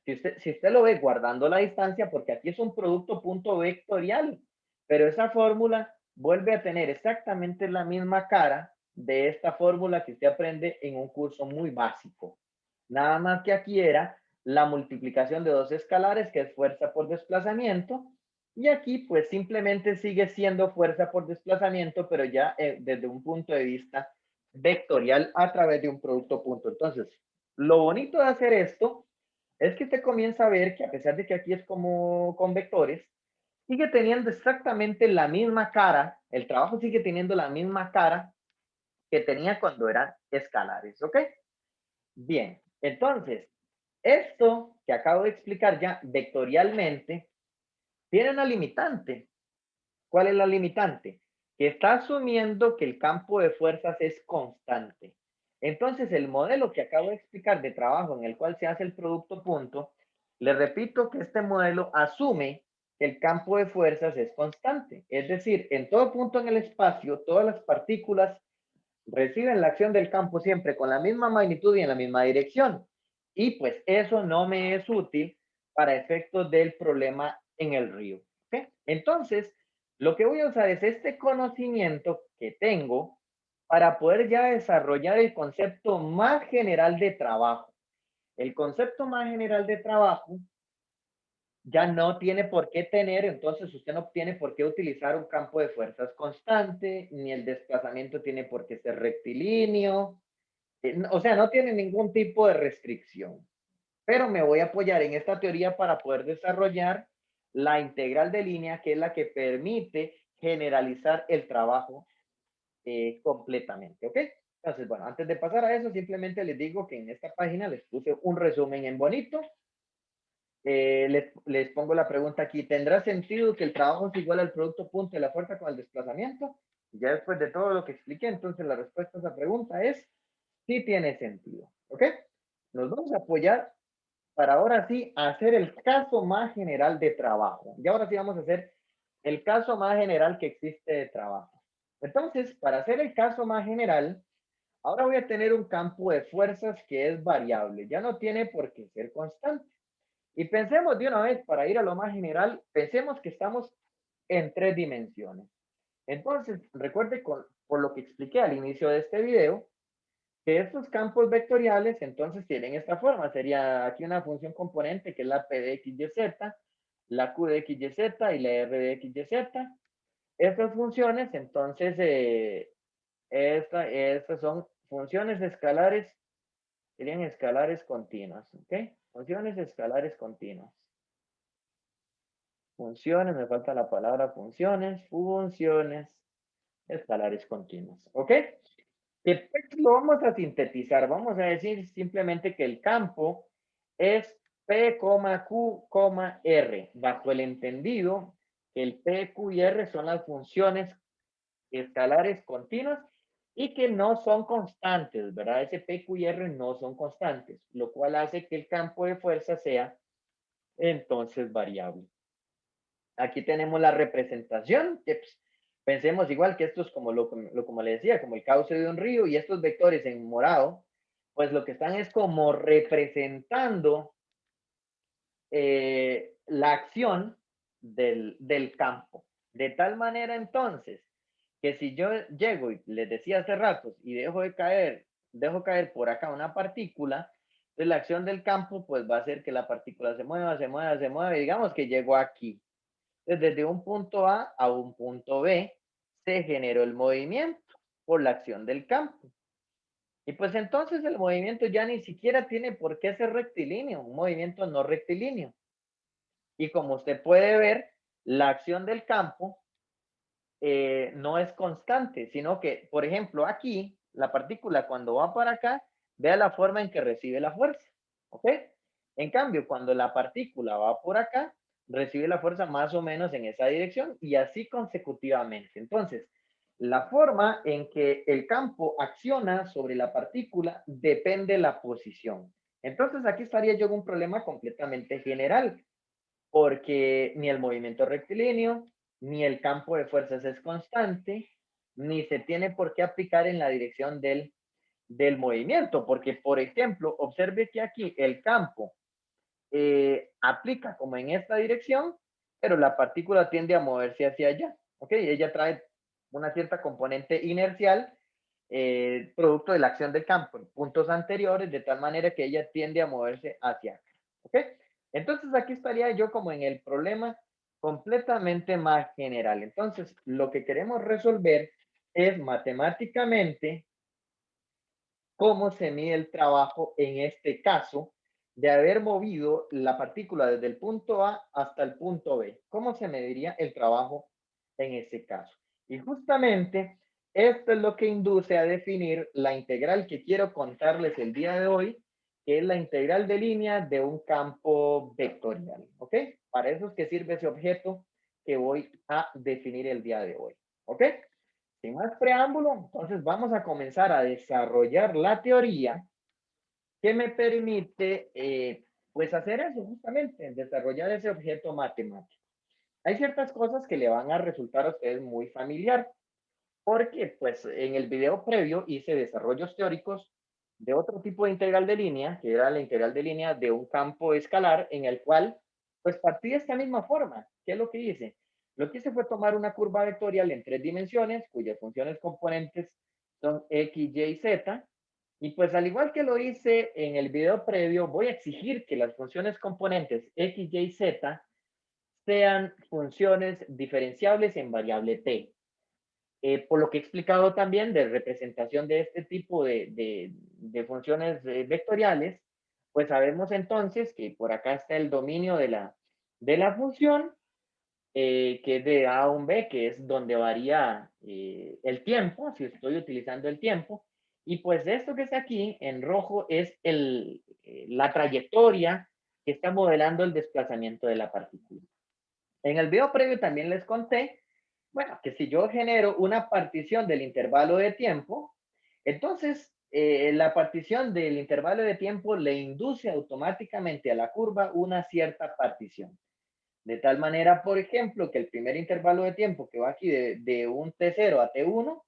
si usted lo ve guardando la distancia, porque aquí es un producto punto vectorial, pero esa fórmula vuelve a tener exactamente la misma cara de esta fórmula que usted aprende en un curso muy básico. Nada más que aquí era la multiplicación de dos escalares, que es fuerza por desplazamiento, y aquí pues simplemente sigue siendo fuerza por desplazamiento, pero ya desde un punto de vista vectorial a través de un producto punto. Entonces, lo bonito de hacer esto es que usted comienza a ver que, a pesar de que aquí es como con vectores, sigue teniendo exactamente la misma cara, el trabajo sigue teniendo la misma cara que tenía cuando eran escalares, ¿ok? Bien, entonces, esto que acabo de explicar ya vectorialmente tiene una limitante. ¿Cuál es la limitante? Que está asumiendo que el campo de fuerzas es constante. Entonces, el modelo que acabo de explicar de trabajo en el cual se hace el producto punto, le repito que este modelo asume que el campo de fuerzas es constante. Es decir, en todo punto en el espacio, todas las partículas reciben la acción del campo siempre con la misma magnitud y en la misma dirección. Y pues eso no me es útil para efectos del problema en el río. ¿Okay? Entonces, lo que voy a usar es este conocimiento que tengo para poder ya desarrollar el concepto más general de trabajo. El concepto más general de trabajo ya no tiene por qué tener, entonces usted no tiene por qué utilizar un campo de fuerzas constante, ni el desplazamiento tiene por qué ser rectilíneo, o sea, no tiene ningún tipo de restricción. Pero me voy a apoyar en esta teoría para poder desarrollar la integral de línea, que es la que permite generalizar el trabajo completamente, ¿ok? Entonces, bueno, antes de pasar a eso, simplemente les digo que en esta página les puse un resumen en bonito. Les pongo la pregunta aquí, ¿tendrá sentido que el trabajo es igual al producto punto de la fuerza con el desplazamiento? Ya después de todo lo que expliqué, entonces la respuesta a esa pregunta es, sí tiene sentido, ¿ok? Nos vamos a apoyar para ahora sí hacer el caso más general de trabajo. Y ahora sí vamos a hacer el caso más general que existe de trabajo. Entonces, para hacer el caso más general, ahora voy a tener un campo de fuerzas que es variable, ya no tiene por qué ser constante. Y pensemos de una vez, para ir a lo más general, pensemos que estamos en tres dimensiones. Entonces, recuerde por lo que expliqué al inicio de este video, que estos campos vectoriales entonces tienen esta forma. Sería aquí una función componente que es la P de X, Y, Z, la Q de X, Y, Z y la R de X, Y, Z. Estas funciones, entonces, estas son funciones escalares Serían escalares continuas, ¿ok? Funciones escalares continuas. Funciones, me falta la palabra funciones escalares continuas, ¿ok? Después lo vamos a sintetizar, vamos a decir simplemente que el campo es P, Q, R, bajo el entendido que el P, Q y R son las funciones escalares continuas y que no son constantes, ¿verdad? Ese P, Q y R no son constantes, lo cual hace que el campo de fuerza sea entonces variable. Aquí tenemos la representación, que pues, pensemos igual que esto es como como le decía, como el cauce de un río y estos vectores en morado, pues lo que están es como representando la acción del campo. De tal manera entonces que si yo llego y les decía hace rato y dejo caer por acá una partícula, entonces la acción del campo pues va a hacer que la partícula se mueva, se mueva y digamos que llegó aquí. Entonces, desde un punto A un punto B se generó el movimiento por la acción del campo. Y pues entonces el movimiento ya ni siquiera tiene por qué ser rectilíneo, un movimiento no rectilíneo. Y como usted puede ver, la acción del campo no es constante, sino que, por ejemplo, aquí, la partícula cuando va para acá, vea la forma en que recibe la fuerza, ¿ok? En cambio, cuando la partícula va por acá, recibe la fuerza más o menos en esa dirección y así consecutivamente. Entonces, la forma en que el campo acciona sobre la partícula depende de la posición. Entonces, aquí estaría yo en un problema completamente general, porque ni el movimiento rectilíneo, ni el campo de fuerzas es constante, ni se tiene por qué aplicar en la dirección del movimiento, porque, por ejemplo, observe que aquí el campo aplica como en esta dirección, pero la partícula tiende a moverse hacia allá, ¿ok? Ella trae una cierta componente inercial, producto de la acción del campo en puntos anteriores, de tal manera que ella tiende a moverse hacia acá, ¿ok? Entonces aquí estaría yo como en el problema completamente más general. Entonces, lo que queremos resolver es matemáticamente cómo se mide el trabajo en este caso de haber movido la partícula desde el punto A hasta el punto B. ¿Cómo se mediría el trabajo en ese caso? Y justamente esto es lo que induce a definir la integral que quiero contarles el día de hoy, que es la integral de línea de un campo vectorial. ¿Ok? Para eso es que sirve ese objeto que voy a definir el día de hoy. ¿Ok? Sin más preámbulo, entonces vamos a comenzar a desarrollar la teoría que me permite, pues, hacer eso justamente, desarrollar ese objeto matemático. Hay ciertas cosas que le van a resultar a ustedes muy familiar, porque, pues, en el video previo hice desarrollos teóricos de otro tipo de integral de línea, que era la integral de línea de un campo escalar, en el cual, pues, partí de esta misma forma. ¿Qué es lo que hice? Lo que hice fue tomar una curva vectorial en 3 dimensiones, cuyas funciones componentes son x, y, z, y pues al igual que lo hice en el video previo, voy a exigir que las funciones componentes x, y, z sean funciones diferenciables en variable t. Por lo que he explicado también de representación de este tipo de funciones vectoriales, pues sabemos entonces que por acá está el dominio de la función, que es de A a un B, que es donde varía el tiempo, si estoy utilizando el tiempo. Y pues esto que está aquí en rojo es la trayectoria que está modelando el desplazamiento de la partícula. En el video previo también les conté, bueno, que si yo genero una partición del intervalo de tiempo, entonces la partición del intervalo de tiempo le induce automáticamente a la curva una cierta partición. De tal manera, por ejemplo, que el primer intervalo de tiempo que va aquí de un T0 a T1,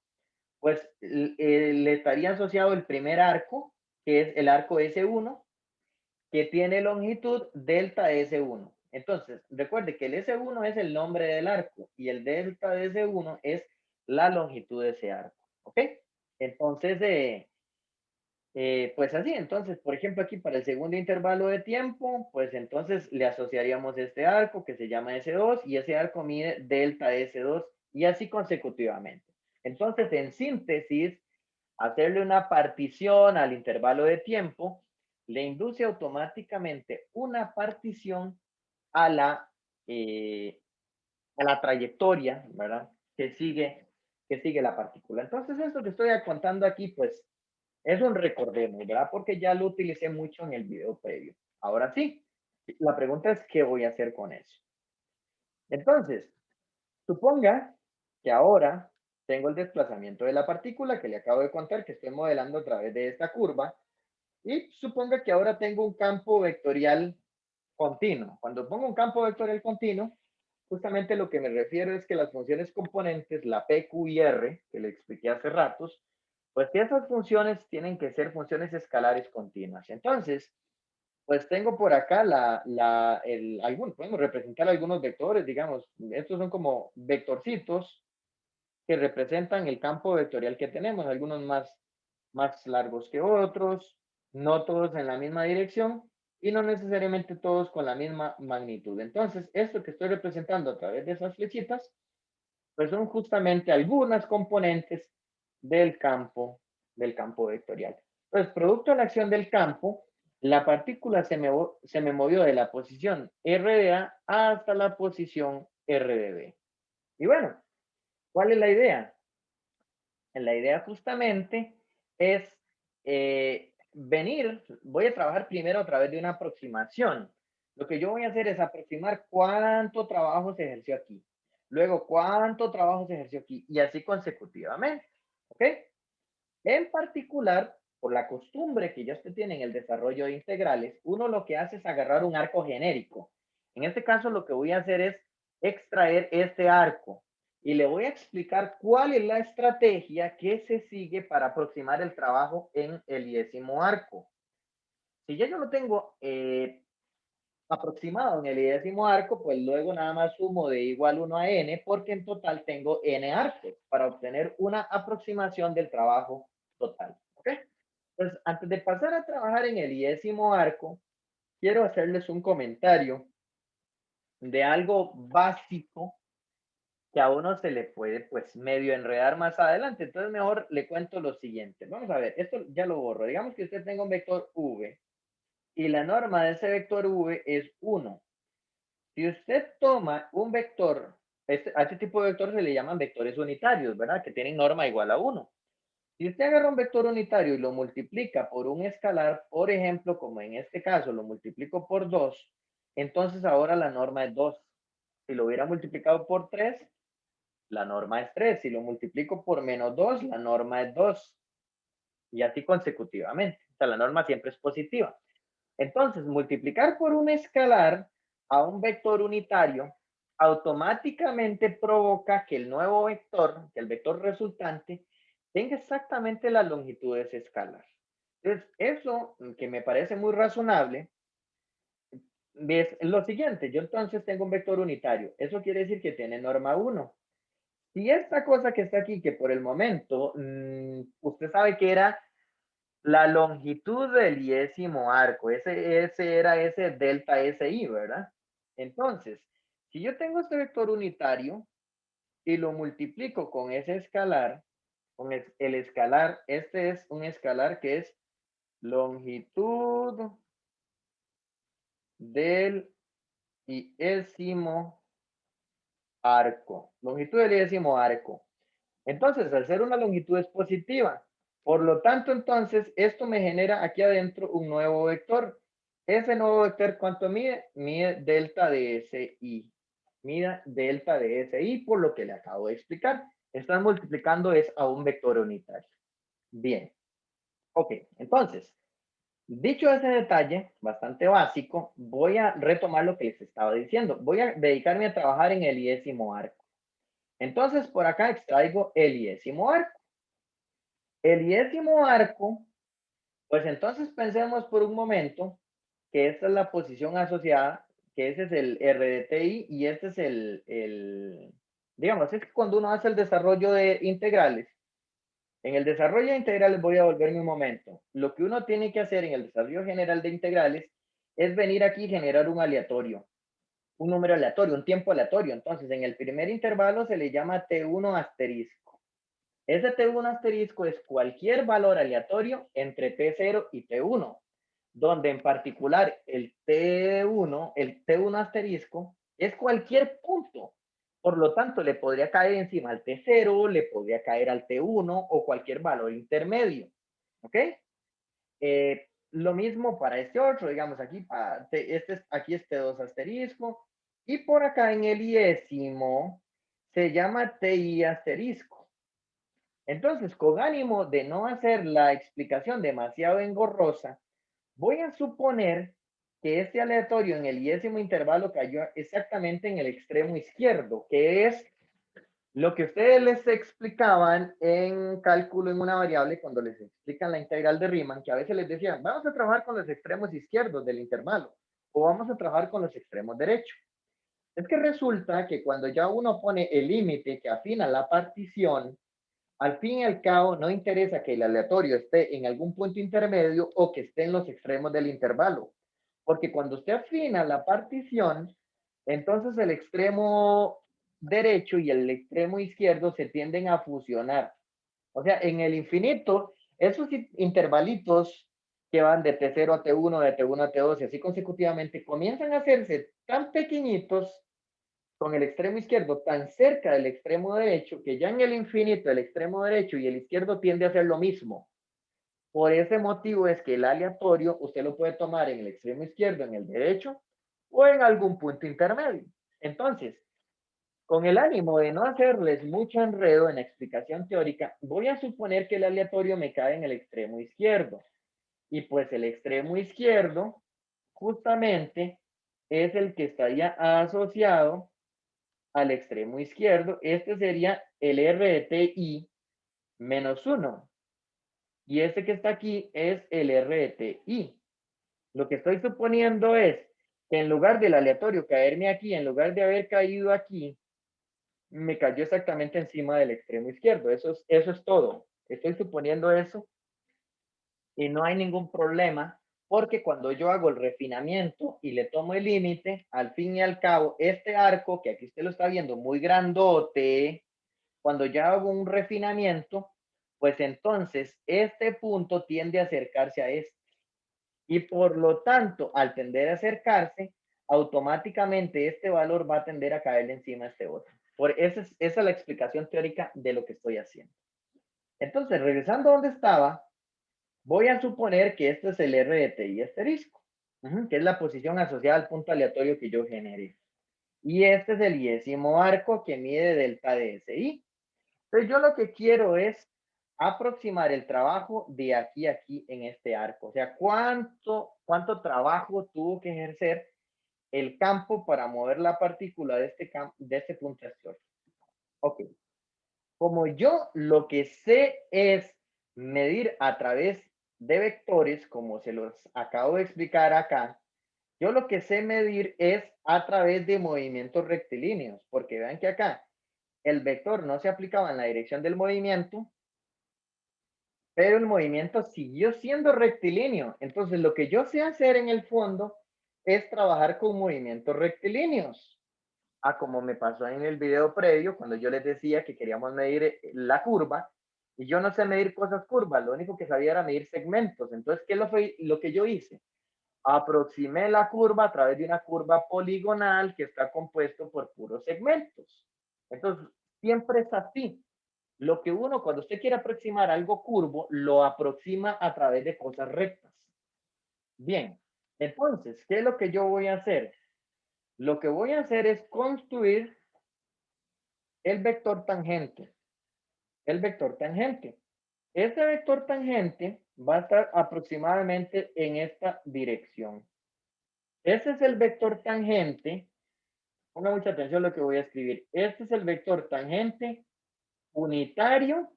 pues le estaría asociado el primer arco, que es el arco S1, que tiene longitud delta S1. Entonces, recuerde que el S1 es el nombre del arco y el delta de S1 es la longitud de ese arco. ¿Ok? Entonces, pues así, entonces, por ejemplo, aquí para el segundo intervalo de tiempo, pues entonces le asociaríamos este arco que se llama S2 y ese arco mide delta S2 y así consecutivamente. Entonces, en síntesis, hacerle una partición al intervalo de tiempo, le induce automáticamente una partición a la trayectoria, ¿verdad? Que sigue la partícula. Entonces, esto que estoy contando aquí, pues, es un recordemos, ¿verdad? Porque ya lo utilicé mucho en el video previo. Ahora sí, la pregunta es, ¿qué voy a hacer con eso? Entonces, suponga que ahora tengo el desplazamiento de la partícula que le acabo de contar, que estoy modelando a través de esta curva, y suponga que ahora tengo un campo vectorial continuo. Cuando pongo un campo vectorial continuo, justamente lo que me refiero es que las funciones componentes, la P, Q y R, que le expliqué hace ratos, pues que esas funciones tienen que ser funciones escalares continuas. Entonces, pues tengo por acá podemos representar algunos vectores, digamos, estos son como vectorcitos que representan el campo vectorial que tenemos, algunos más largos que otros, no todos en la misma dirección y no necesariamente todos con la misma magnitud. Entonces, esto que estoy representando a través de esas flechitas, pues son justamente algunas componentes del campo vectorial. Entonces, producto de la acción del campo, la partícula se me movió de la posición R de A hasta la posición R de B. Y bueno, ¿cuál es la idea? La idea justamente es voy a trabajar primero a través de una aproximación. Lo que yo voy a hacer es aproximar cuánto trabajo se ejerció aquí. Luego, cuánto trabajo se ejerció aquí. Y así consecutivamente. ¿Ok? En particular, por la costumbre que ya usted tiene en el desarrollo de integrales, uno lo que hace es agarrar un arco genérico. En este caso, lo que voy a hacer es extraer este arco y le voy a explicar cuál es la estrategia que se sigue para aproximar el trabajo en el 10º arco. Si ya yo lo tengo aproximado en el 10º arco, pues luego nada más sumo de igual 1 a n, porque en total tengo n arcos para obtener una aproximación del trabajo total. ¿Ok? Pues antes de pasar a trabajar en el 10º arco, quiero hacerles un comentario de algo básico que a uno se le puede pues medio enredar más adelante. Entonces mejor le cuento lo siguiente. Vamos a ver, esto ya lo borro. Digamos que usted tenga un vector v y la norma de ese vector v es 1. Si usted toma un vector, a este tipo de vectores se le llaman vectores unitarios, ¿verdad? Que tienen norma igual a 1. Si usted agarra un vector unitario y lo multiplica por un escalar, por ejemplo, como en este caso lo multiplico por 2, entonces ahora la norma es 2. Si lo hubiera multiplicado por 3, la norma es 3. Si lo multiplico por menos 2, la norma es 2. Y así consecutivamente. O sea, la norma siempre es positiva. Entonces, multiplicar por un escalar a un vector unitario automáticamente provoca que el nuevo vector, que el vector resultante, tenga exactamente la longitud de ese escalar. Entonces, eso que me parece muy razonable, es lo siguiente, yo entonces tengo un vector unitario, eso quiere decir que tiene norma 1. Y esta cosa que está aquí, que por el momento, usted sabe que era la longitud del 10º arco, ese era ese delta SI, ¿verdad? Entonces, si yo tengo este vector unitario y lo multiplico con ese escalar, con el escalar, este es un escalar que es longitud del 10º arco. Longitud del 10º arco. Entonces, al ser una longitud es positiva. Por lo tanto, entonces, esto me genera aquí adentro un nuevo vector. Ese nuevo vector, ¿cuánto mide? Mide delta de SI. Mide delta de SI por lo que le acabo de explicar. Están multiplicando es a un vector unitario. Bien. Ok, entonces, dicho ese detalle, bastante básico, voy a retomar lo que les estaba diciendo. Voy a dedicarme a trabajar en el 10º arco. Entonces, por acá extraigo el 10º arco. El 10º arco, pues entonces pensemos por un momento que esta es la posición asociada, que ese es el R de TI y este es digamos, es que cuando uno hace el desarrollo de integrales, en el desarrollo de integrales voy a volverme un momento. Lo que uno tiene que hacer en el desarrollo general de integrales es venir aquí y generar un aleatorio, un número aleatorio, un tiempo aleatorio. Entonces, en el primer intervalo se le llama T1 asterisco. Ese T1 asterisco es cualquier valor aleatorio entre T0 y T1, donde en particular el T1 asterisco, es cualquier punto. Por lo tanto, le podría caer encima al T0, le podría caer al T1 o cualquier valor intermedio. ¿Ok? Lo mismo para este otro, digamos aquí, aquí es T2 asterisco, y por acá en el iésimo se llama TI asterisco. Entonces, con ánimo de no hacer la explicación demasiado engorrosa, voy a suponer que este aleatorio en el iésimo intervalo cayó exactamente en el extremo izquierdo, que es lo que ustedes les explicaban en cálculo en una variable cuando les explican la integral de Riemann, que a veces les decían, vamos a trabajar con los extremos izquierdos del intervalo o vamos a trabajar con los extremos derechos. Es que resulta que cuando ya uno pone el límite que afina la partición, al fin y al cabo no interesa que el aleatorio esté en algún punto intermedio o que esté en los extremos del intervalo, porque cuando usted afina la partición, entonces el extremo derecho y el extremo izquierdo se tienden a fusionar. O sea, en el infinito, esos intervalitos que van de T0 a T1, de T1 a T2 y así consecutivamente, comienzan a hacerse tan pequeñitos con el extremo izquierdo tan cerca del extremo derecho que ya en el infinito el extremo derecho y el izquierdo tiende a ser lo mismo. Por ese motivo es que el aleatorio usted lo puede tomar en el extremo izquierdo, en el derecho o en algún punto intermedio. Entonces, con el ánimo de no hacerles mucho enredo en la explicación teórica, voy a suponer que el aleatorio me cae en el extremo izquierdo. Y pues el extremo izquierdo justamente es el que estaría asociado al extremo izquierdo. Este sería el R de TI menos 1. Y este que está aquí es el R de TI. Lo que estoy suponiendo es que en lugar del aleatorio caerme aquí, en lugar de haber caído aquí, me cayó exactamente encima del extremo izquierdo. Eso es todo. Estoy suponiendo eso y no hay ningún problema porque cuando yo hago el refinamiento y le tomo el límite, al fin y al cabo, este arco, que aquí usted lo está viendo muy grandote, cuando ya hago un refinamiento, pues entonces este punto tiende a acercarse a este. Y por lo tanto, al tender a acercarse, automáticamente este valor va a tender a caerle encima a este otro. Esa es la explicación teórica de lo que estoy haciendo. Entonces, regresando a donde estaba, voy a suponer que este es el R de TI asterisco, que es la posición asociada al punto aleatorio que yo generé. Y este es el iésimo arco que mide delta de SI. Entonces yo lo que quiero es aproximar el trabajo de aquí a aquí en este arco. O sea, cuánto trabajo tuvo que ejercer el campo para mover la partícula de este punto a este otro. Ok. Como yo lo que sé es medir a través de vectores, como se los acabo de explicar acá, yo lo que sé medir es a través de movimientos rectilíneos, porque vean que acá el vector no se aplicaba en la dirección del movimiento, pero el movimiento siguió siendo rectilíneo. Entonces, lo que yo sé hacer en el fondo es trabajar con movimientos rectilíneos. Como me pasó en el video previo, cuando yo les decía que queríamos medir la curva, y yo no sé medir cosas curvas, lo único que sabía era medir segmentos. Entonces, ¿qué fue lo que yo hice? Aproximé la curva a través de una curva poligonal que está compuesto por puros segmentos. Entonces, siempre es así. Lo que uno, cuando usted quiere aproximar algo curvo, lo aproxima a través de cosas rectas. Bien, entonces, ¿qué es lo que yo voy a hacer? Lo que voy a hacer es construir el vector tangente. El vector tangente. Este vector tangente va a estar aproximadamente en esta dirección. Ese es el vector tangente. Ponga mucha atención a lo que voy a escribir. Este es el vector tangente unitario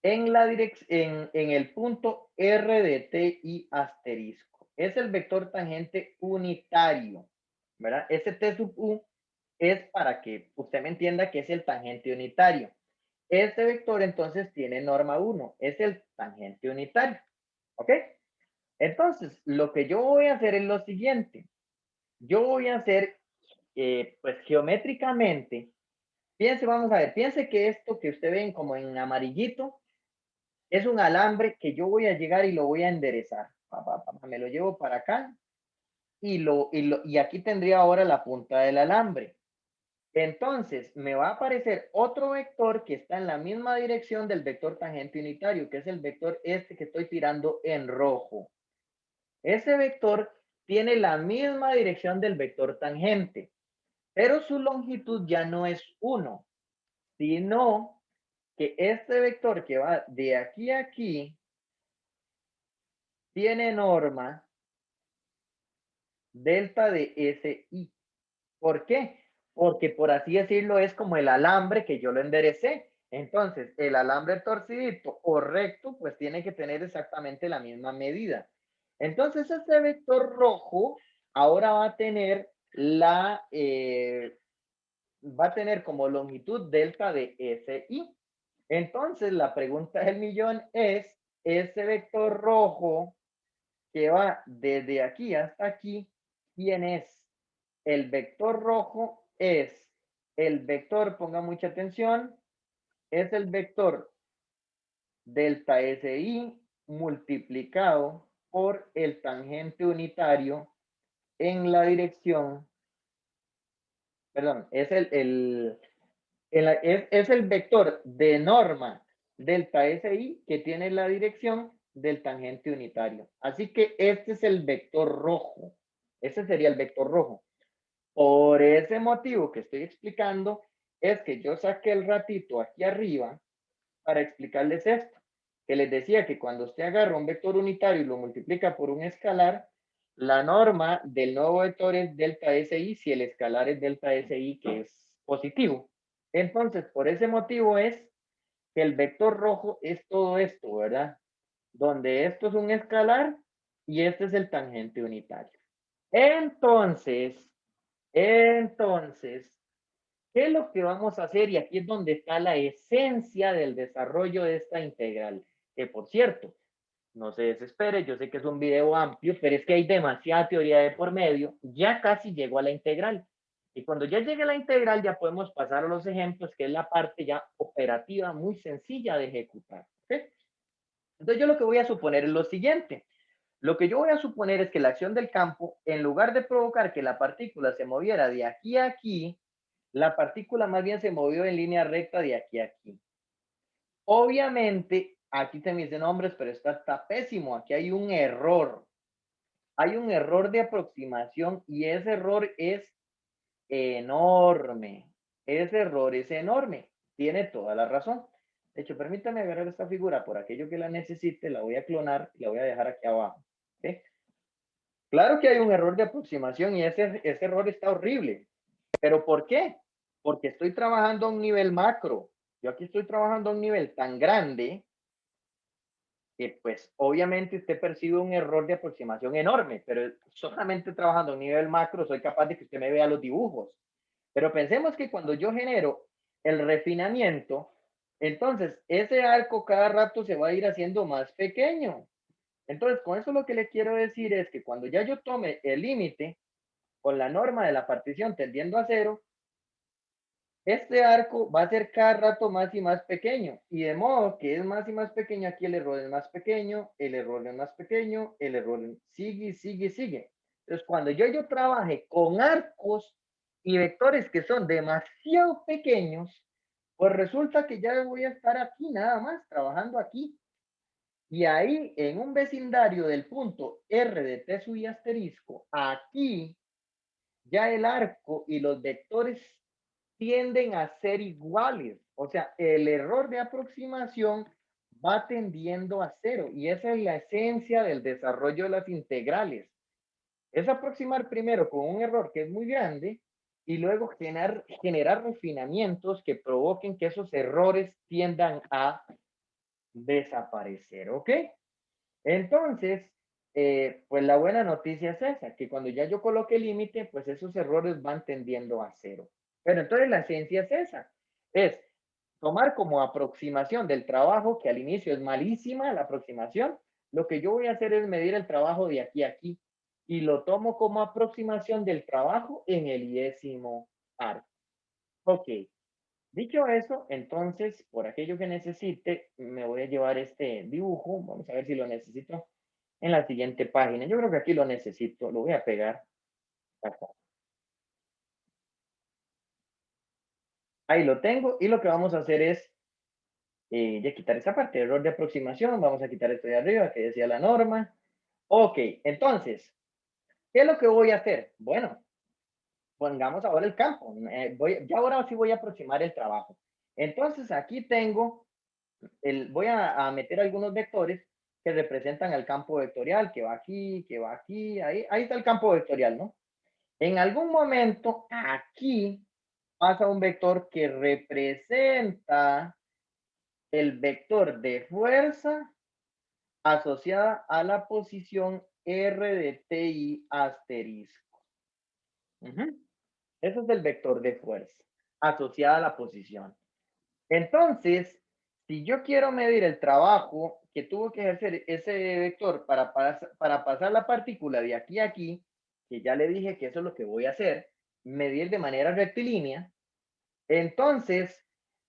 en el punto R de TI asterisco. Es el vector tangente unitario, ¿verdad? Ese T sub U es para que usted me entienda que es el tangente unitario. Este vector entonces tiene norma 1, es el tangente unitario, ¿ok? Entonces, lo que yo voy a hacer es lo siguiente. Yo voy a hacer, pues geométricamente, Piense, vamos a ver, piense que esto que usted ven como en amarillito es un alambre que yo voy a llegar y lo voy a enderezar. Me lo llevo para acá y aquí tendría ahora la punta del alambre. Entonces, me va a aparecer otro vector que está en la misma dirección del vector tangente unitario, que es el vector este que estoy tirando en rojo. Ese vector tiene la misma dirección del vector tangente, pero su longitud ya no es 1, sino que este vector que va de aquí a aquí tiene norma delta de SI. ¿Por qué? Porque por así decirlo es como el alambre que yo lo enderecé. Entonces, el alambre torcidito o recto, pues tiene que tener exactamente la misma medida. Entonces, este vector rojo ahora va a tener como longitud delta de SI. Entonces, la pregunta del millón es, ese vector rojo que va desde aquí hasta aquí, ¿quién es? El vector rojo es el vector, ponga mucha atención, es el vector delta SI multiplicado por el tangente unitario en la dirección, perdón, es el vector de norma delta SI que tiene la dirección del tangente unitario. Así que este es el vector rojo. Ese sería el vector rojo. Por ese motivo que estoy explicando, es que yo saqué el ratito aquí arriba para explicarles esto, que les decía que cuando usted agarra un vector unitario y lo multiplica por un escalar, la norma del nuevo vector es delta SI si el escalar es delta SI que es positivo. Entonces, por ese motivo es que el vector rojo es todo esto, ¿verdad? Donde esto es un escalar y este es el tangente unitario. Entonces, ¿qué es lo que vamos a hacer? Y aquí es donde está la esencia del desarrollo de esta integral. Que por cierto, no se desespere, yo sé que es un video amplio, pero es que hay demasiada teoría de por medio. Ya casi llegó a la integral. Y cuando ya llegue a la integral, ya podemos pasar a los ejemplos, que es la parte ya operativa muy sencilla de ejecutar. ¿Okay? Entonces yo lo que voy a suponer es lo siguiente. Lo que yo voy a suponer es que la acción del campo, en lugar de provocar que la partícula se moviera de aquí a aquí, la partícula más bien se movió en línea recta de aquí a aquí. Obviamente, aquí se me dicen nombres, pero está pésimo. Aquí hay un error. Hay un error de aproximación y ese error es enorme. Ese error es enorme. Tiene toda la razón. De hecho, permítame agarrar esta figura por aquello que la necesite, la voy a clonar y la voy a dejar aquí abajo. ¿Okay? Claro que hay un error de aproximación y ese error está horrible. ¿Pero por qué? Porque estoy trabajando a un nivel macro. Yo aquí estoy trabajando a un nivel tan grande que pues obviamente usted percibe un error de aproximación enorme, pero solamente trabajando a un nivel macro soy capaz de que usted me vea los dibujos. Pero pensemos que cuando yo genero el refinamiento, entonces ese arco cada rato se va a ir haciendo más pequeño. Entonces, con eso lo que le quiero decir es que cuando ya yo tome el límite con la norma de la partición tendiendo a cero, este arco va a ser cada rato más y más pequeño. Y de modo que es más y más pequeño, aquí el error es más pequeño, el error es más pequeño, el error sigue, sigue, sigue. Entonces, cuando yo trabaje con arcos y vectores que son demasiado pequeños, pues resulta que ya voy a estar aquí nada más, trabajando aquí. Y ahí, en un vecindario del punto R de T sub i asterisco, aquí ya el arco y los vectores tienden a ser iguales. O sea, el error de aproximación va tendiendo a cero. Y esa es la esencia del desarrollo de las integrales. Es aproximar primero con un error que es muy grande y luego generar refinamientos que provoquen que esos errores tiendan a desaparecer. ¿Ok? Entonces, pues la buena noticia es esa, que cuando ya yo coloque el límite, pues esos errores van tendiendo a cero. Pero entonces la ciencia es esa, es tomar como aproximación del trabajo, que al inicio es malísima la aproximación, lo que yo voy a hacer es medir el trabajo de aquí a aquí y lo tomo como aproximación del trabajo en el 10º arco. Ok, Dicho eso, entonces, por aquello que necesite, me voy a llevar este dibujo. Vamos a ver si lo necesito en la siguiente página. Yo creo que aquí lo necesito. Lo voy a pegar acá. Ahí lo tengo. Y lo que vamos a hacer es ya quitar esa parte, error de aproximación. Vamos a quitar esto de arriba que decía la norma. Ok, entonces, ¿qué es lo que voy a hacer? Bueno, pongamos ahora el campo. Ya ahora sí voy a aproximar el trabajo. Entonces, aquí tengo voy a meter algunos vectores que representan el campo vectorial, que va aquí, ahí está el campo vectorial, ¿no? En algún momento aquí pasa un vector que representa el vector de fuerza asociada a la posición R de TI asterisco. Ujú. Ese es el vector de fuerza asociada a la posición. Entonces, si yo quiero medir el trabajo que tuvo que ejercer ese vector para pasar la partícula de aquí a aquí, que ya le dije que eso es lo que voy a hacer, medir de manera rectilínea, entonces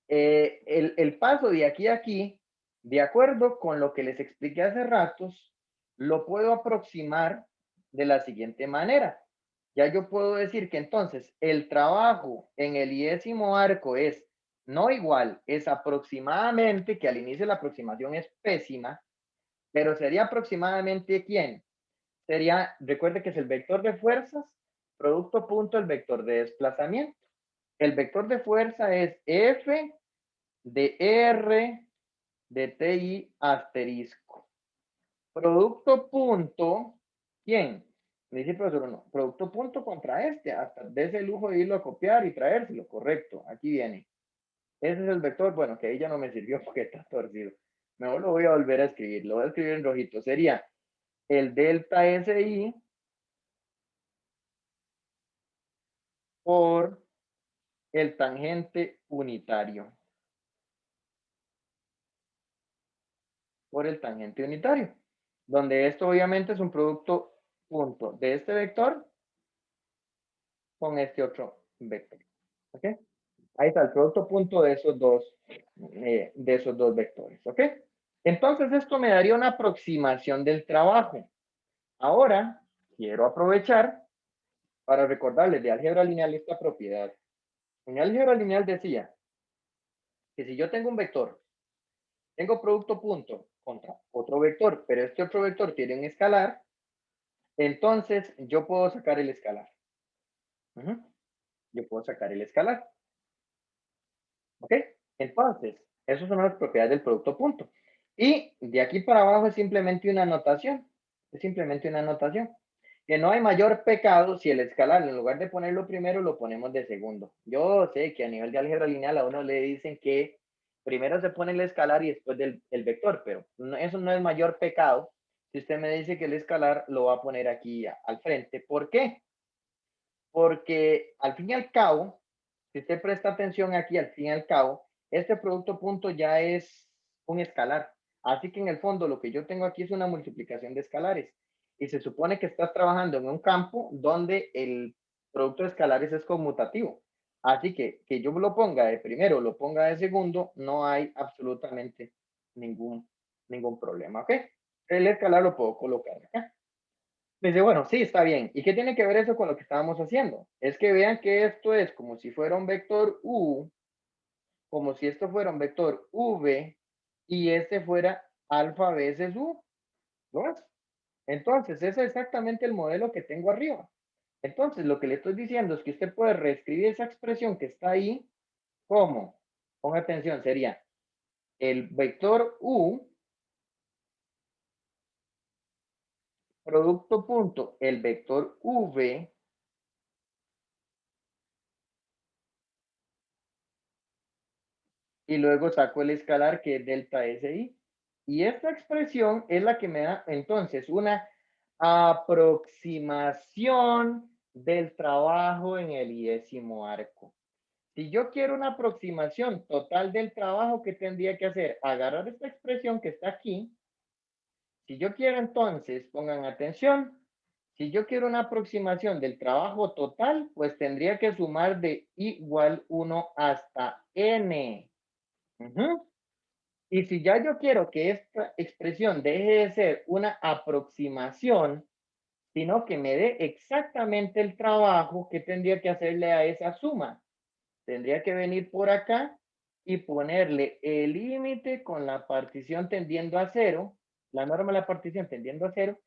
el paso de aquí a aquí, de acuerdo con lo que les expliqué hace ratos, lo puedo aproximar de la siguiente manera. Ya yo puedo decir que entonces el trabajo en el 10º arco es no igual, es aproximadamente, que al inicio la aproximación es pésima, pero sería aproximadamente ¿quién? Sería, recuerde que es el vector de fuerzas, producto punto, el vector de desplazamiento. El vector de fuerza es F de R de TI asterisco. Producto punto, ¿quién? Me dice el profesor, no, producto punto contra este, hasta de el lujo de irlo a copiar y traérselo, correcto, aquí viene. Ese es el vector, bueno, que ahí ya no me sirvió porque está torcido. Mejor lo voy a volver a escribir, lo voy a escribir en rojito. Sería el delta SI por el tangente unitario. Por el tangente unitario. Donde esto obviamente es un producto punto de este vector con este otro vector. ¿Ok? Ahí está el producto punto de esos dos vectores. ¿Ok? Entonces esto me daría una aproximación del trabajo. Ahora quiero aprovechar para recordarles de álgebra lineal esta propiedad. En álgebra lineal decía que si yo tengo un vector, tengo producto punto contra otro vector, pero este otro vector tiene un escalar, entonces yo puedo sacar el escalar. Yo puedo sacar el escalar. ¿Ok? Entonces, esas son las propiedades del producto punto. Y de aquí para abajo es simplemente una anotación. Es simplemente una anotación. Que no hay mayor pecado si el escalar, en lugar de ponerlo primero, lo ponemos de segundo. Yo sé que a nivel de álgebra lineal a uno le dicen que primero se pone el escalar y después el vector, pero eso no es mayor pecado. Si usted me dice que el escalar lo va a poner aquí al frente, ¿por qué? Porque al fin y al cabo, si usted presta atención aquí, al fin y al cabo, este producto punto ya es un escalar. Así que en el fondo lo que yo tengo aquí es una multiplicación de escalares. Y se supone que estás trabajando en un campo donde el producto de escalares es conmutativo. Así que yo lo ponga de primero, lo ponga de segundo, no hay absolutamente ningún, ningún problema. ¿Ok? El escalar lo puedo colocar acá. Me dice, bueno, sí, está bien. ¿Y qué tiene que ver eso con lo que estábamos haciendo? Es que vean que esto es como si fuera un vector U, como si esto fuera un vector V y este fuera alfa veces U. ¿Lo ves? Entonces, ese es exactamente el modelo que tengo arriba. Entonces, lo que le estoy diciendo es que usted puede reescribir esa expresión que está ahí como, ponga atención, sería el vector U, producto punto, el vector V, y luego saco el escalar que es delta SI. Y esta expresión es la que me da entonces una aproximación del trabajo en el 10º arco. Si yo quiero una aproximación total del trabajo, ¿qué tendría que hacer? Agarrar esta expresión que está aquí. Si yo quiero entonces, pongan atención, Si yo quiero una aproximación del trabajo total, pues tendría que sumar de igual 1 hasta n. Ujú. Y si ya yo quiero que esta expresión deje de ser una aproximación, sino que me dé exactamente el trabajo, que tendría que hacerle a esa suma? Tendría que venir por acá y ponerle el límite con la partición tendiendo a cero, la norma de la partición tendiendo a cero,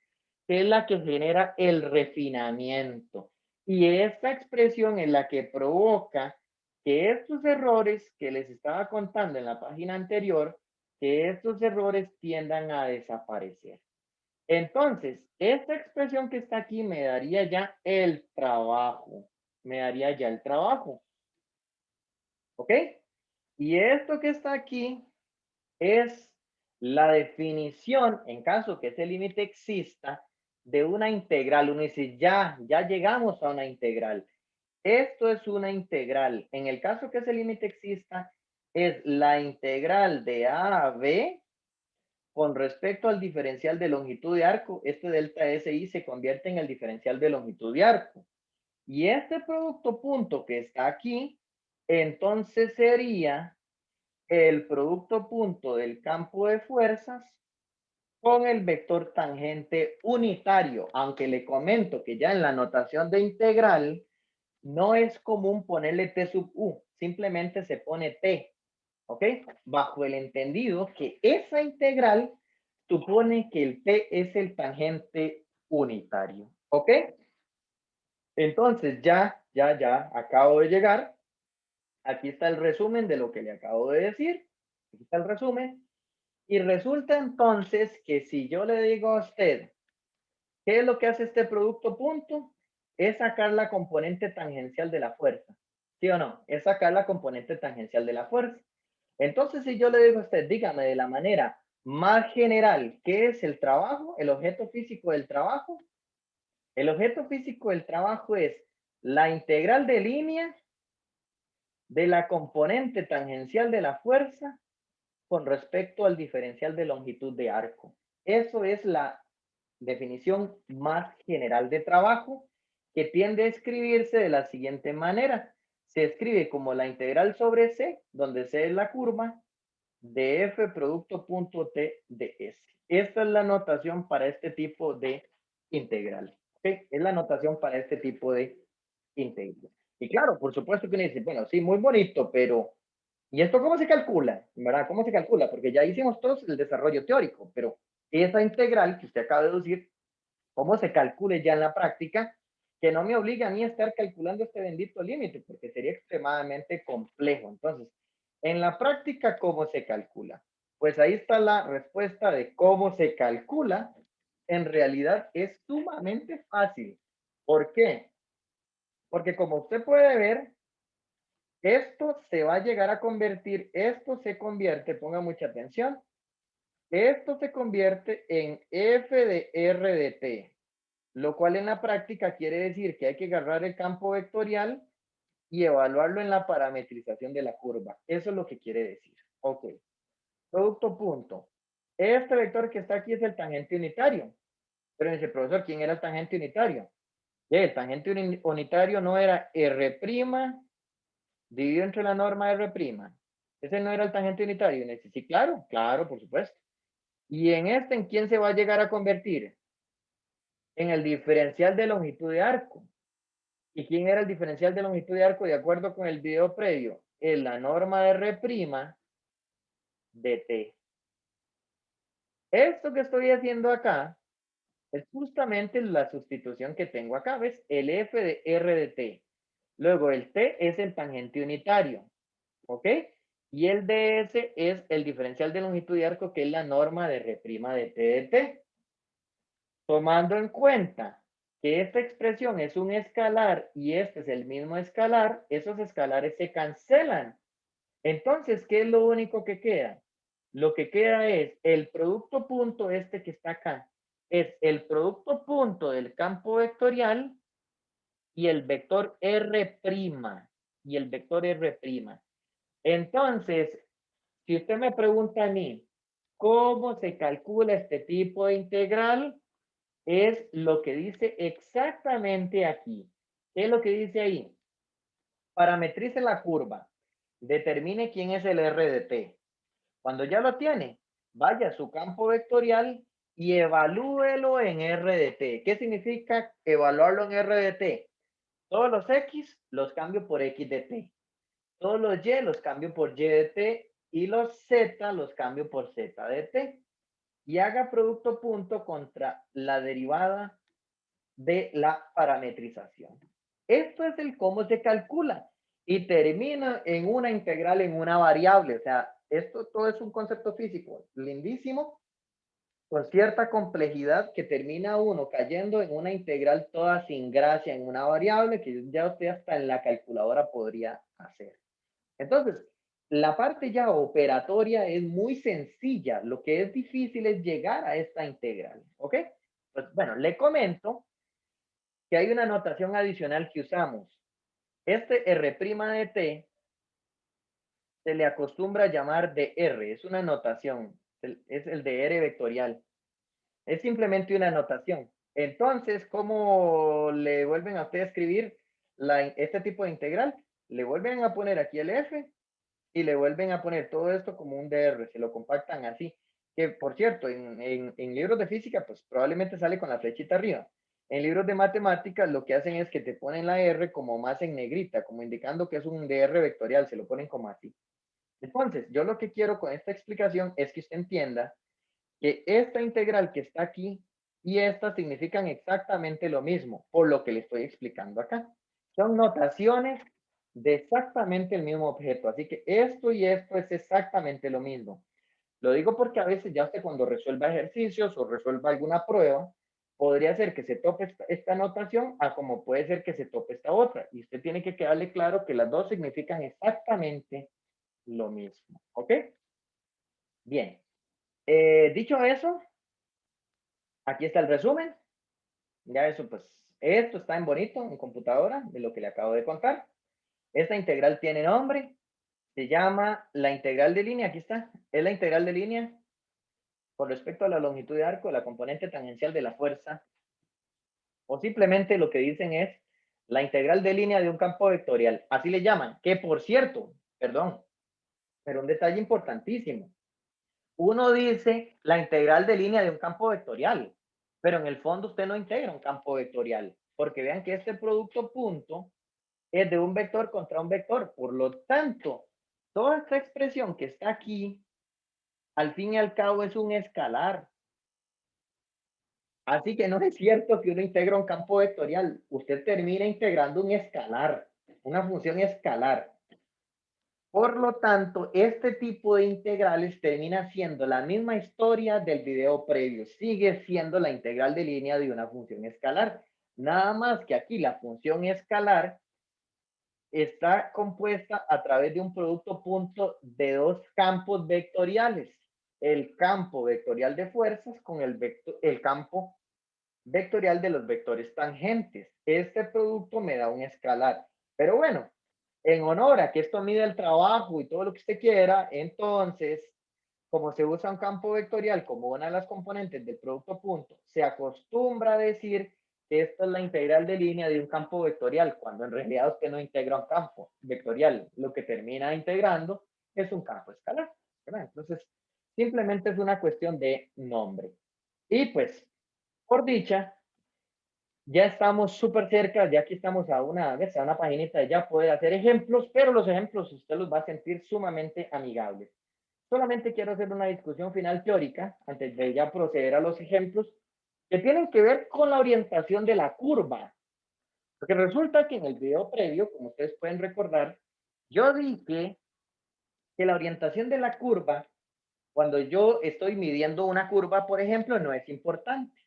que es la que genera el refinamiento. Y esta expresión es la que provoca que estos errores que les estaba contando en la página anterior, que estos errores tiendan a desaparecer. Entonces, esta expresión que está aquí me daría ya el trabajo. Me daría ya el trabajo. ¿Ok? Y esto que está aquí es la definición, en caso que ese límite exista, de una integral. Uno dice, ya llegamos a una integral. Esto es una integral. En el caso que ese límite exista, es la integral de a b con respecto al diferencial de longitud de arco. Este delta SI se convierte en el diferencial de longitud de arco. Y este producto punto que está aquí, entonces sería el producto punto del campo de fuerzas con el vector tangente unitario, aunque le comento que ya en la notación de integral no es común ponerle t sub u, simplemente se pone t, ¿ok? Bajo el entendido que esa integral supone que el t es el tangente unitario, ¿ok? Entonces ya acabo de llegar. Aquí está el resumen de lo que le acabo de decir. Aquí está el resumen. Y resulta entonces que si yo le digo a usted, ¿qué es lo que hace este producto punto? Es sacar la componente tangencial de la fuerza. ¿Sí o no? Es sacar la componente tangencial de la fuerza. Entonces, si yo le digo a usted, dígame de la manera más general, ¿qué es el trabajo? El objeto físico del trabajo. El objeto físico del trabajo es la integral de línea de la componente tangencial de la fuerza con respecto al diferencial de longitud de arco. Eso es la definición más general de trabajo, que tiende a escribirse de la siguiente manera. Se escribe como la integral sobre C, donde C es la curva, de F producto punto T de S. Esta es la notación para este tipo de integral. ¿Okay? Es la notación para este tipo de integral. Y claro, por supuesto que uno dice, bueno, sí, muy bonito, pero ¿y esto cómo se calcula? ¿Verdad? ¿Cómo se calcula? Porque ya hicimos todos el desarrollo teórico, pero esa integral que usted acaba de decir, ¿cómo se calcule ya en la práctica? Que no me obliga a mí a estar calculando este bendito límite, porque sería extremadamente complejo. Entonces, en la práctica, ¿cómo se calcula? Pues ahí está la respuesta de cómo se calcula. En realidad es sumamente fácil. ¿Por qué? Porque como usted puede ver, esto se va a llegar a convertir, esto se convierte, ponga mucha atención, esto se convierte en f de r de t, lo cual en la práctica quiere decir que hay que agarrar el campo vectorial y evaluarlo en la parametrización de la curva. Eso es lo que quiere decir. Ok. Producto punto. Este vector que está aquí es el tangente unitario. Pero dice, profesor, ¿quién era el tangente unitario? El tangente unitario no era R' dividido entre la norma R'. Ese no era el tangente unitario. Y dice, sí, claro, claro, por supuesto. Y en este, ¿en quién se va a llegar a convertir? En el diferencial de longitud de arco. ¿Y quién era el diferencial de longitud de arco de acuerdo con el video previo? Es la norma de R' de T. Esto que estoy haciendo acá es justamente la sustitución que tengo acá, ¿ves? El F de R de T. Luego el T es el tangente unitario, ¿ok? Y el ds es el diferencial de longitud de arco, que es la norma de R' de T de T. Tomando en cuenta que esta expresión es un escalar y este es el mismo escalar, esos escalares se cancelan. Entonces, ¿qué es lo único que queda? Lo que queda es el producto punto este que está acá. Es el producto punto del campo vectorial y el vector R'. Y el vector R'. Entonces, si usted me pregunta a mí, ¿cómo se calcula este tipo de integral? es lo que dice exactamente aquí. ¿Qué es lo que dice ahí? Parametrice la curva. Determine quién es el R de t. Cuando ya lo tiene, vaya a su campo vectorial y evalúelo en R de t. ¿Qué significa evaluarlo en R de t? Todos los X los cambio por X de t. Todos los Y los cambio por Y de t. Y los Z los cambio por Z de t. Y haga producto punto contra la derivada de la parametrización. Esto es el cómo se calcula y termina en una integral en una variable. O sea, esto todo es un concepto físico lindísimo, con cierta complejidad que termina uno cayendo en una integral toda sin gracia en una variable que ya usted hasta en la calculadora podría hacer. Entonces, la parte ya operatoria es muy sencilla. Lo que es difícil es llegar a esta integral. ¿Ok? Pues bueno, le comento que hay una notación adicional que usamos. Este R' de t se le acostumbra a llamar de R, es una notación, es el de R vectorial. Es simplemente una notación. Entonces, ¿cómo le vuelven a usted a escribir este tipo de integral? Le vuelven a poner aquí el f y le vuelven a poner todo esto como un dr, se lo compactan así. Que por cierto, en libros de física, pues probablemente sale con la flechita arriba. En libros de matemáticas lo que hacen es que te ponen la R como más en negrita, como indicando que es un dr vectorial, se lo ponen como así. Entonces, yo lo que quiero con esta explicación es que usted entienda que esta integral que está aquí y esta significan exactamente lo mismo, por lo que le estoy explicando acá. Son notaciones de exactamente el mismo objeto, así que esto y esto es exactamente lo mismo. Lo digo porque a veces ya usted cuando resuelva ejercicios o resuelva alguna prueba, podría ser que se tope esta notación a como puede ser que se tope esta otra. Y usted tiene que quedarle claro que las dos significan exactamente lo mismo. ¿Ok? Bien. Dicho eso, aquí está el resumen. Ya eso, pues, esto está en bonito en computadora de lo que le acabo de contar. Esta integral tiene nombre. Se llama la integral de línea. Aquí está. Es la integral de línea con respecto a la longitud de arco, la componente tangencial de la fuerza. O simplemente lo que dicen es la integral de línea de un campo vectorial. Así le llaman. Que por cierto, perdón, pero un detalle importantísimo. Uno dice la integral de línea de un campo vectorial, pero en el fondo usted no integra un campo vectorial, porque vean que este producto punto es de un vector contra un vector. Por lo tanto, toda esta expresión que está aquí, al fin y al cabo es un escalar. Así que no es cierto que uno integra un campo vectorial. Usted termina integrando un escalar, una función escalar. Por lo tanto, este tipo de integrales termina siendo la misma historia del video previo. Sigue siendo la integral de línea de una función escalar. Nada más que aquí la función escalar está compuesta a través de un producto punto de dos campos vectoriales. El campo vectorial de fuerzas con el campo vectorial de los vectores tangentes. Este producto me da un escalar. Pero bueno, en honor a que esto mide el trabajo y todo lo que usted quiera, entonces, como se usa un campo vectorial como una de las componentes del producto punto, se acostumbra a decir que esta es la integral de línea de un campo vectorial, cuando en realidad usted no integra un campo vectorial. Lo que termina integrando es un campo escalar, ¿verdad? Entonces, simplemente es una cuestión de nombre. Y pues, por dicha, ya estamos súper cerca, ya aquí estamos a una paginita de ya poder hacer ejemplos, pero los ejemplos usted los va a sentir sumamente amigables. Solamente quiero hacer una discusión final teórica antes de ya proceder a los ejemplos que tienen que ver con la orientación de la curva. Porque resulta que en el video previo, como ustedes pueden recordar, yo dije que la orientación de la curva, cuando yo estoy midiendo una curva, por ejemplo, no es importante.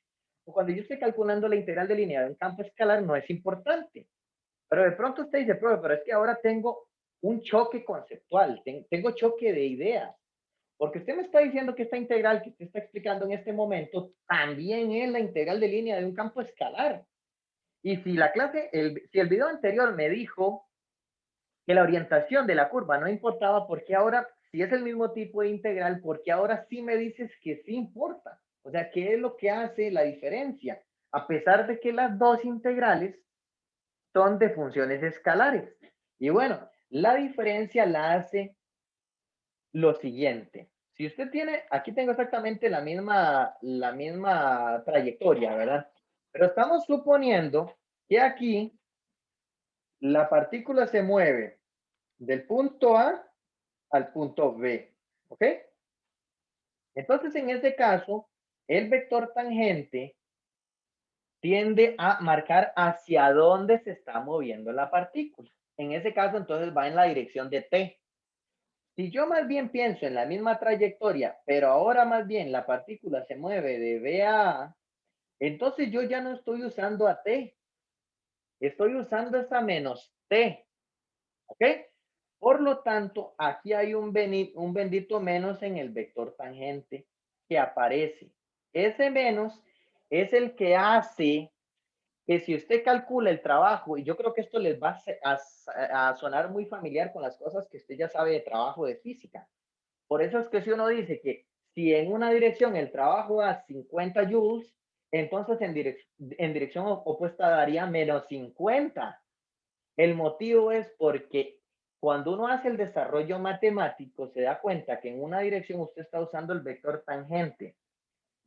O cuando yo estoy calculando la integral de línea de un campo escalar, no es importante. Pero de pronto usted dice, profe, pero es que ahora tengo un choque conceptual, tengo choque de ideas. Porque usted me está diciendo que esta integral que usted está explicando en este momento también es la integral de línea de un campo escalar. Y si la clase, si el video anterior me dijo que la orientación de la curva no importaba, ¿por qué ahora, si es el mismo tipo de integral, por qué ahora sí me dices que sí importa? O sea, ¿qué es lo que hace la diferencia? a pesar de que las dos integrales son de funciones escalares. Y bueno, la diferencia la hace lo siguiente. Si usted tiene, aquí tengo exactamente la misma trayectoria, ¿verdad? Pero estamos suponiendo que aquí la partícula se mueve del punto A al punto B, ¿ok? Entonces, en este caso, el vector tangente tiende a marcar hacia dónde se está moviendo la partícula. En ese caso, entonces va en la dirección de t. Si yo más bien pienso en la misma trayectoria, pero ahora más bien la partícula se mueve de B a A, entonces yo ya no estoy usando a t, estoy usando esa menos t, ¿ok? Por lo tanto, aquí hay un bendito menos en el vector tangente que aparece. Ese menos es el que hace que si usted calcula el trabajo, y yo creo que esto les va a sonar muy familiar con las cosas que usted ya sabe de trabajo de física. Por eso es que si uno dice que si en una dirección el trabajo da 50 joules, entonces en dirección opuesta daría menos 50. El motivo es porque cuando uno hace el desarrollo matemático, se da cuenta que en una dirección usted está usando el vector tangente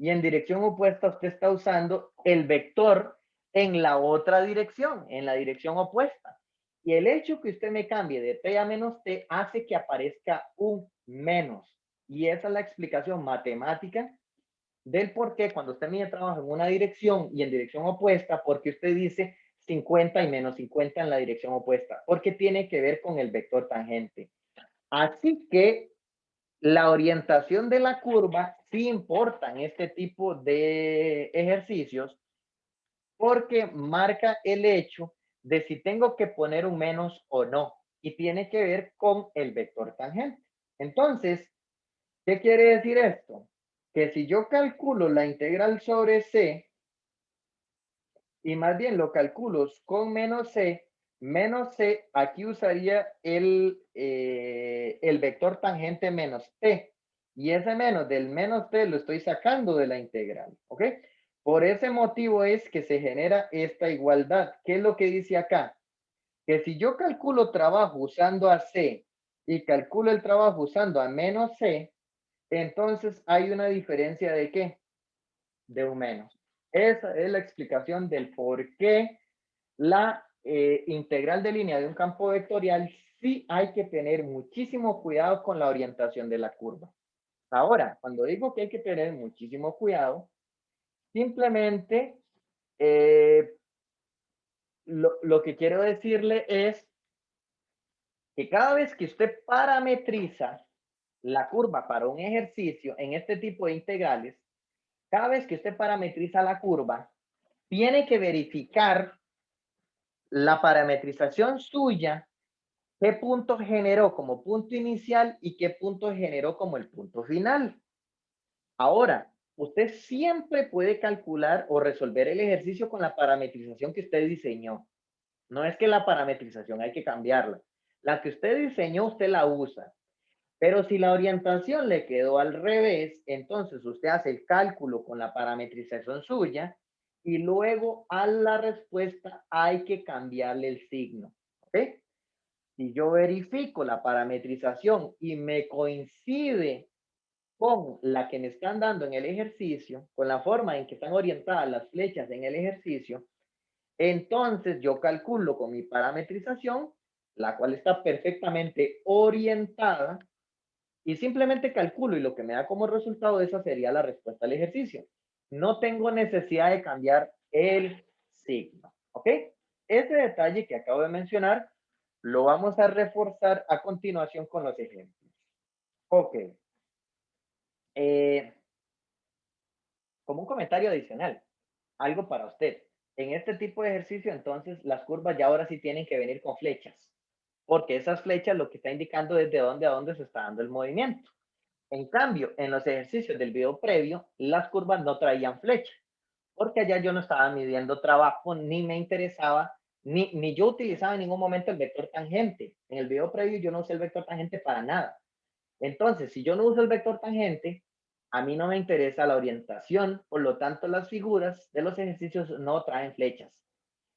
y en dirección opuesta usted está usando el vector en la otra dirección, en la dirección opuesta. Y el hecho que usted me cambie de t a menos t hace que aparezca un menos. Y esa es la explicación matemática del por qué cuando usted mide trabajo en una dirección y en dirección opuesta, porque usted dice 50 y menos 50 en la dirección opuesta, porque tiene que ver con el vector tangente. Así que la orientación de la curva sí importa en este tipo de ejercicios porque marca el hecho de si tengo que poner un menos o no y tiene que ver con el vector tangente. Entonces, ¿qué quiere decir esto? Que si yo calculo la integral sobre c y más bien lo calculo con menos c, aquí usaría el vector tangente menos t. Y ese menos del menos t lo estoy sacando de la integral, ¿ok? Por ese motivo es que se genera esta igualdad. ¿Qué es lo que dice acá? Que si yo calculo trabajo usando a c y calculo el trabajo usando a menos c, entonces hay una diferencia de ¿qué? De un menos. Esa es la explicación del por qué la integral de línea de un campo vectorial sí hay que tener muchísimo cuidado con la orientación de la curva. Ahora, cuando digo que hay que tener muchísimo cuidado, simplemente eh, lo que quiero decirle es que cada vez que usted parametriza la curva para un ejercicio en este tipo de integrales, cada vez que usted parametriza la curva, tiene que verificar la parametrización suya, qué punto generó como punto inicial y qué punto generó como el punto final. Ahora, usted siempre puede calcular o resolver el ejercicio con la parametrización que usted diseñó. No es que la parametrización hay que cambiarla. La que usted diseñó, usted la usa. Pero si la orientación le quedó al revés, entonces usted hace el cálculo con la parametrización suya y luego a la respuesta hay que cambiarle el signo. ¿Ok? Si yo verifico la parametrización y me coincide con la que me están dando en el ejercicio, con la forma en que están orientadas las flechas en el ejercicio, entonces yo calculo con mi parametrización, la cual está perfectamente orientada, y simplemente calculo y lo que me da como resultado esa sería la respuesta al ejercicio. No tengo necesidad de cambiar el signo, ¿ok? Ese detalle que acabo de mencionar lo vamos a reforzar a continuación con los ejemplos. Ok. Eh, como un comentario adicional, algo para usted. En este tipo de ejercicio, entonces, las curvas ya ahora sí tienen que venir con flechas, porque esas flechas lo que está indicando es de dónde a dónde se está dando el movimiento. En cambio, en los ejercicios del video previo, las curvas no traían flecha, porque allá yo no estaba midiendo trabajo, ni me interesaba, ni yo utilizaba en ningún momento el vector tangente. En el video previo yo no usé el vector tangente para nada. Entonces, si yo no uso el vector tangente, A mí no me interesa la orientación, por lo tanto las figuras de los ejercicios no traen flechas.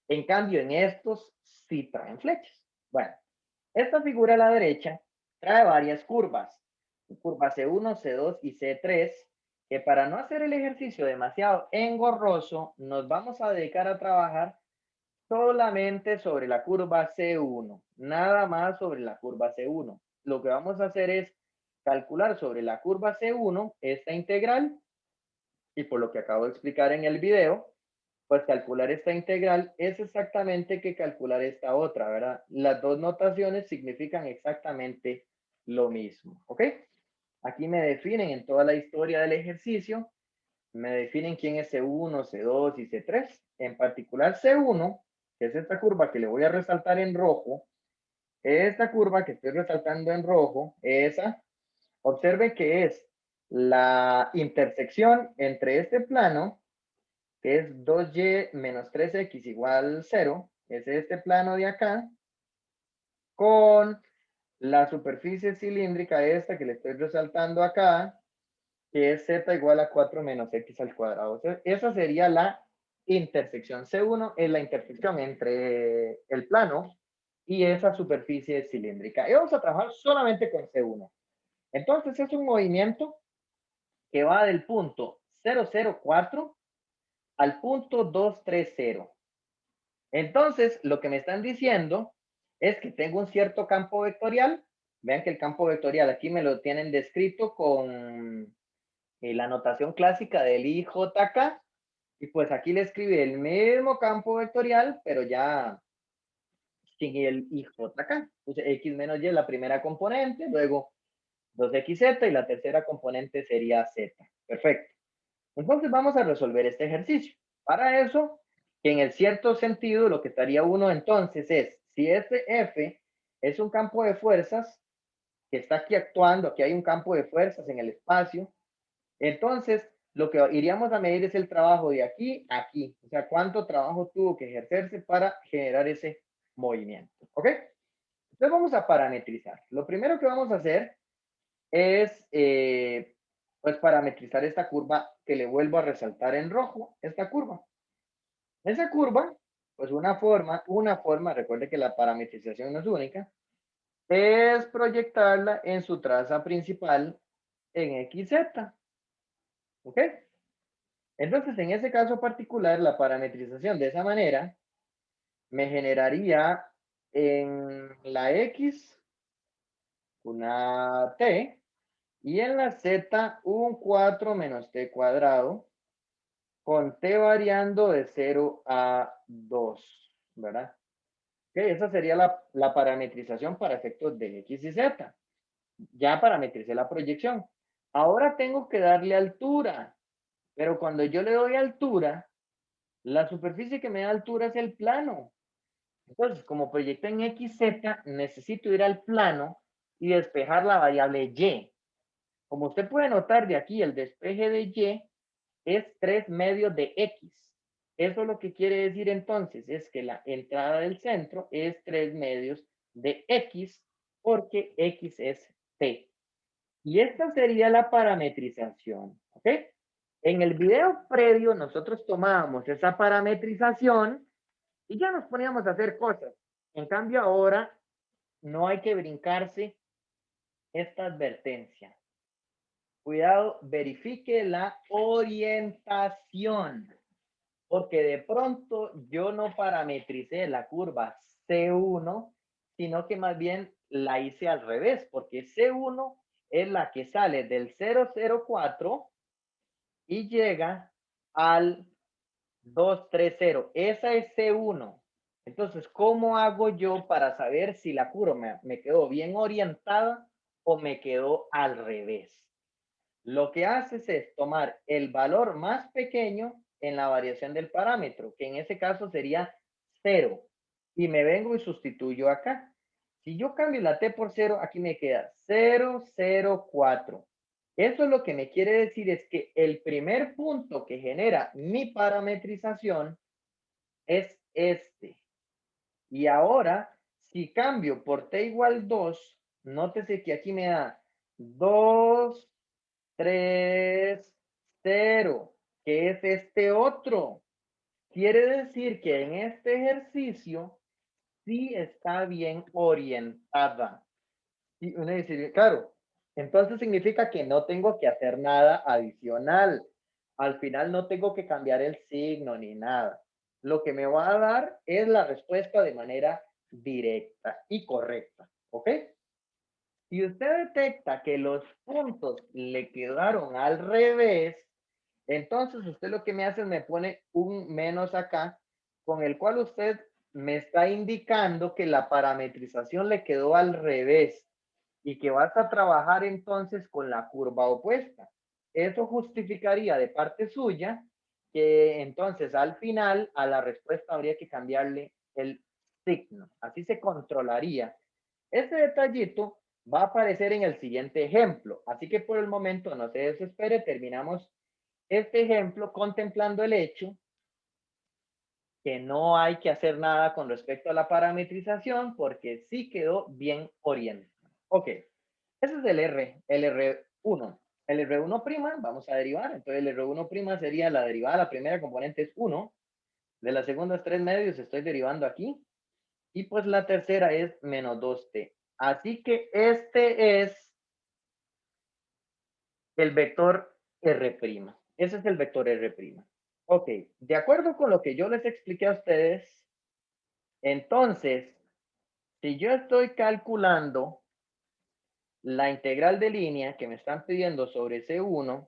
En cambio, en estos sí traen flechas. Bueno, esta figura a la derecha trae varias curvas. Curva C1, C2 y C3, que para no hacer el ejercicio demasiado engorroso, nos vamos a dedicar a trabajar solamente sobre la curva C1, nada más sobre la curva C1. Lo que vamos a hacer es calcular sobre la curva C1 esta integral, y por lo que acabo de explicar en el video, pues calcular esta integral es exactamente que calcular esta otra, ¿verdad? Las dos notaciones significan exactamente lo mismo, ¿ok? Aquí me definen en toda la historia del ejercicio, me definen quién es C1, C2 y C3. En particular C1, que es esta curva que le voy a resaltar en rojo, esta curva que estoy resaltando en rojo, esa, observe que es la intersección entre este plano, que es 2y menos 3x igual 0, es este plano de acá, con la superficie cilíndrica esta que le estoy resaltando acá, que es z igual a 4 menos x al cuadrado. O sea, esa sería la intersección. C1 es la intersección entre el plano y esa superficie cilíndrica. Y vamos a trabajar solamente con C1. Entonces es un movimiento que va del punto 004 al punto 230. Entonces, lo que me están diciendo es que tengo un cierto campo vectorial. Vean que el campo vectorial aquí me lo tienen descrito con la notación clásica del IJK. Y pues aquí le escribí el mismo campo vectorial, pero ya sin el IJK. Entonces, x menos y es la primera componente, luego 2xz y la tercera componente sería z. Perfecto. Entonces vamos a resolver este ejercicio. Para eso, que en el cierto sentido, lo que estaría uno entonces es, si este F es un campo de fuerzas que está aquí actuando, aquí hay un campo de fuerzas en el espacio, entonces lo que iríamos a medir es el trabajo de aquí a aquí, o sea, cuánto trabajo tuvo que ejercerse para generar ese movimiento, ¿ok? Entonces vamos a parametrizar. Lo primero que vamos a hacer es pues parametrizar esta curva que le vuelvo a resaltar en rojo, esta curva. Esa curva, pues una forma, recuerde que la parametrización no es única, es proyectarla en su traza principal en XZ. ¿Ok? Entonces, en ese caso particular, la parametrización de esa manera me generaría en la X una T y en la Z un 4 menos T cuadrado con T variando de 0 a 2, ¿verdad? Okay, esa sería la parametrización para efectos de X y Z. Ya parametricé la proyección. Ahora tengo que darle altura, pero cuando yo le doy altura, la superficie que me da altura es el plano. Entonces, como proyecto en XZ, necesito ir al plano y despejar la variable Y. Como usted puede notar de aquí, el despeje de Y es 3 medios de X. Eso lo que quiere decir entonces es que la entrada del centro es 3 medios de X porque X es T. Y esta sería la parametrización, ¿ok? En el video previo nosotros tomábamos esa parametrización y ya nos poníamos a hacer cosas. En cambio ahora no hay que brincarse esta advertencia. Cuidado, verifique la orientación, porque de pronto yo no parametricé la curva C1, sino que más bien la hice al revés, porque C1 es la que sale del 004 y llega al 230. Esa es C1. Entonces, ¿cómo hago yo para saber si la curva me quedó bien orientada o me quedó al revés? Lo que haces es tomar el valor más pequeño en la variación del parámetro, que en ese caso sería 0, y me vengo y sustituyo acá. Si yo cambio la t por 0, aquí me queda 004. Eso lo que me quiere decir es que el primer punto que genera mi parametrización es este. Y ahora, si cambio por t igual 2, nótese que aquí me da 2 3, 0. ¿Qué es este otro? Quiere decir que en este ejercicio sí está bien orientada. Y uno dice, claro, entonces significa que no tengo que hacer nada adicional. Al final no tengo que cambiar el signo ni nada. Lo que me va a dar es la respuesta de manera directa y correcta. ¿Ok? Si usted detecta que los puntos le quedaron al revés, entonces usted lo que me hace es me pone un menos acá, con el cual usted me está indicando que la parametrización le quedó al revés y que vas a trabajar entonces con la curva opuesta. Eso justificaría de parte suya que entonces al final a la respuesta habría que cambiarle el signo. Así se controlaría. Ese detallito va a aparecer en el siguiente ejemplo. Así que por el momento no se desespere, terminamos este ejemplo contemplando el hecho que no hay que hacer nada con respecto a la parametrización porque sí quedó bien orientado. Ok, ese es el R1. El R1', vamos a derivar, entonces el R1' sería la derivada, la primera componente es 1, de la segunda es 3 medios, estoy derivando aquí, y pues la tercera es menos 2t. Así que este es el vector R'. Ese es el vector R'. Ok, de acuerdo con lo que yo les expliqué a ustedes, entonces, si yo estoy calculando la integral de línea que me están pidiendo sobre C1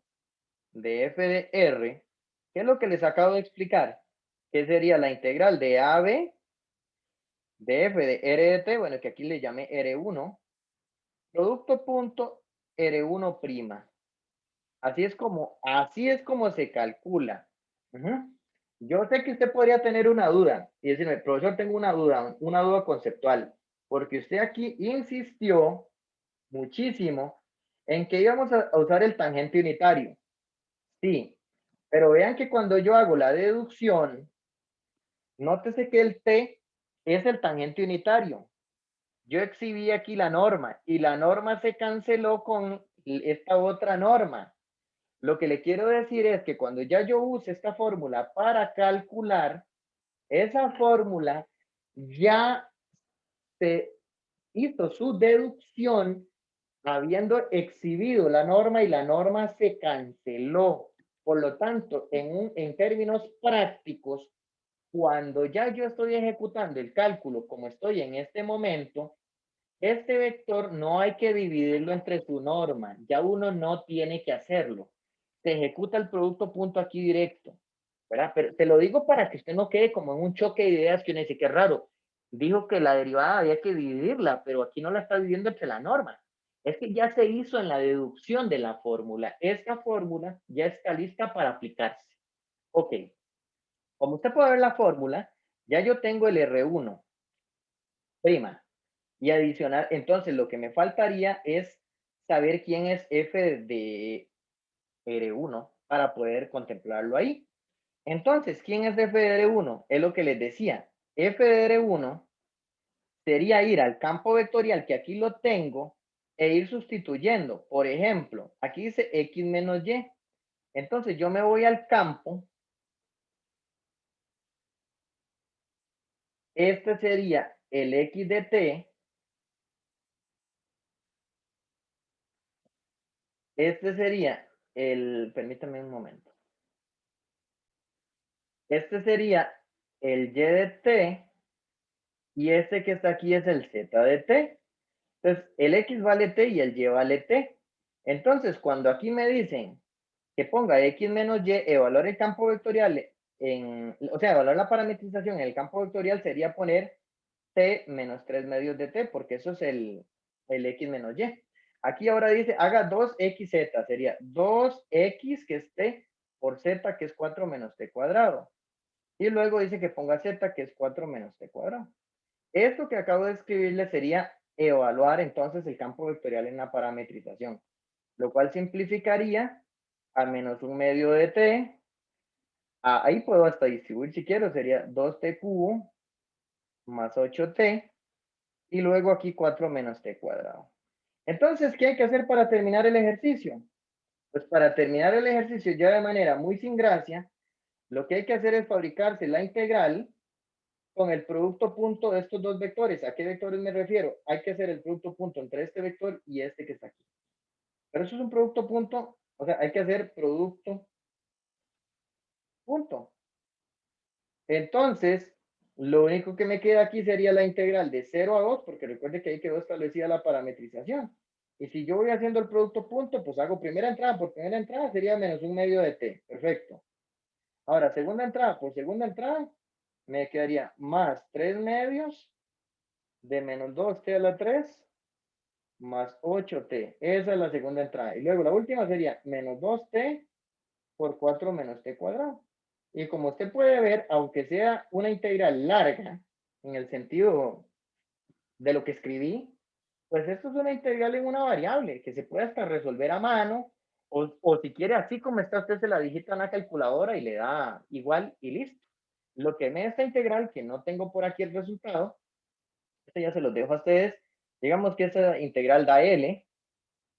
de f de R, ¿qué es lo que les acabo de explicar? ¿Qué sería la integral de AB de f de R de t? Bueno, que aquí le llamé R1, producto punto R1'. Así es como se calcula. Yo sé que usted podría tener una duda y decirme, profesor, tengo una duda conceptual, porque usted aquí insistió muchísimo en que íbamos a usar el tangente unitario. Sí, pero vean que cuando yo hago la deducción, nótese que el t es el tangente unitario. Yo exhibí aquí la norma y la norma se canceló con esta otra norma. Lo que le quiero decir es que cuando ya yo use esta fórmula para calcular, esa fórmula ya se hizo su deducción habiendo exhibido la norma y la norma se canceló. Por lo tanto, en términos prácticos, cuando ya yo estoy ejecutando el cálculo como estoy en este momento, este vector no hay que dividirlo entre su norma, ya uno no tiene que hacerlo. Se ejecuta el producto punto aquí directo, ¿verdad? Pero te lo digo para que usted no quede como en un choque de ideas que uno dice, qué raro, dijo que la derivada había que dividirla, pero aquí no la está dividiendo entre la norma. Es que ya se hizo en la deducción de la fórmula. Esta fórmula ya está lista para aplicarse. Ok, como usted puede ver la fórmula, ya yo tengo el R1'. Y adicional, entonces lo que me faltaría es saber quién es f de R1 para poder contemplarlo ahí. Entonces, ¿quién es f de R1? Es lo que les decía. F de R1 sería ir al campo vectorial que aquí lo tengo e ir sustituyendo. Por ejemplo, aquí dice x menos y. Entonces yo me voy al campo. Este sería el x de t. Este sería permítame un momento. Este sería el y de t y este que está aquí es el z de t. Entonces, el x vale t y el y vale t. Entonces, cuando aquí me dicen que ponga x menos y, evaluar el campo vectorial o sea, evaluar la parametrización en el campo vectorial sería poner t menos 3 medios de t, porque eso es el x menos y. Aquí ahora dice, haga 2xz, sería 2x que es t por z que es 4 menos t cuadrado. Y luego dice que ponga z que es 4 menos t cuadrado. Esto que acabo de escribirle sería evaluar entonces el campo vectorial en la parametrización, lo cual simplificaría a menos un medio de t. Ahí puedo hasta distribuir si quiero, sería 2t cubo más 8t y luego aquí 4 menos t cuadrado. Entonces, ¿qué hay que hacer para terminar el ejercicio? Pues para terminar el ejercicio ya de manera muy sin gracia, lo que hay que hacer es fabricarse la integral con el producto punto de estos dos vectores. ¿A qué vectores me refiero? Hay que hacer el producto punto entre este vector y este que está aquí. Pero eso es un producto punto, o sea, hay que hacer producto punto. Entonces, lo único que me queda aquí sería la integral de 0 a 2, porque recuerde que ahí quedó establecida la parametrización. Y si yo voy haciendo el producto punto, pues hago primera entrada por primera entrada, sería menos un medio de t. Perfecto. Ahora, segunda entrada por segunda entrada, me quedaría más 3 medios de menos 2t a la 3 más 8t. Esa es la segunda entrada. Y luego la última sería menos 2t por 4 menos t cuadrado. Y como usted puede ver, aunque sea una integral larga, en el sentido de lo que escribí, pues esto es una integral en una variable que se puede hasta resolver a mano, o si quiere, así como está, usted se la digita en la calculadora y le da igual y listo. Lo que me da esta integral, que no tengo por aquí el resultado, esto ya se los dejo a ustedes, digamos que esa integral da L.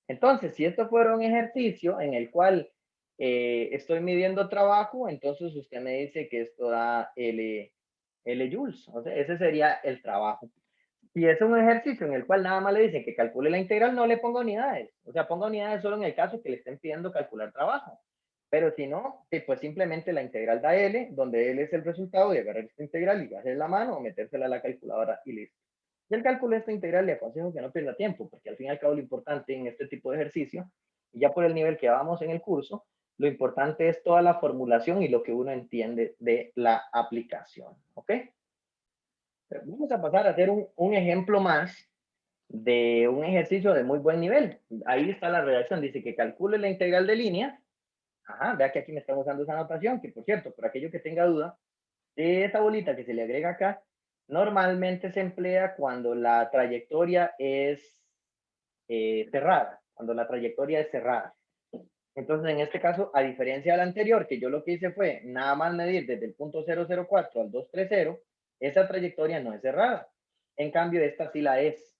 Entonces, si esto fuera un ejercicio en el cual estoy midiendo trabajo, entonces usted me dice que esto da L joules. O sea, ese sería el trabajo. Si es un ejercicio en el cual nada más le dicen que calcule la integral, no le ponga unidades. O sea, ponga unidades solo en el caso que le estén pidiendo calcular trabajo. Pero si no, pues simplemente la integral da L, donde L es el resultado de agarrar esta integral y hacer la mano o metérsela a la calculadora y listo. Y el cálculo de esta integral le aconsejo que no pierda tiempo, porque al fin y al cabo lo importante en este tipo de ejercicio, y ya por el nivel que vamos en el curso, lo importante es toda la formulación y lo que uno entiende de la aplicación. ¿Ok? Pero vamos a pasar a hacer un ejemplo más de un ejercicio de muy buen nivel. Ahí está la redacción, dice que calcule la integral de línea. Ajá, vea que aquí me están usando esa notación, que por cierto, por aquello que tenga duda, esa bolita que se le agrega acá, normalmente se emplea cuando la trayectoria es cerrada, cuando la trayectoria es cerrada. Entonces, en este caso, a diferencia del anterior, que yo lo que hice fue nada más medir desde el punto 004 al 230, esa trayectoria no es cerrada. En cambio, esta sí la es.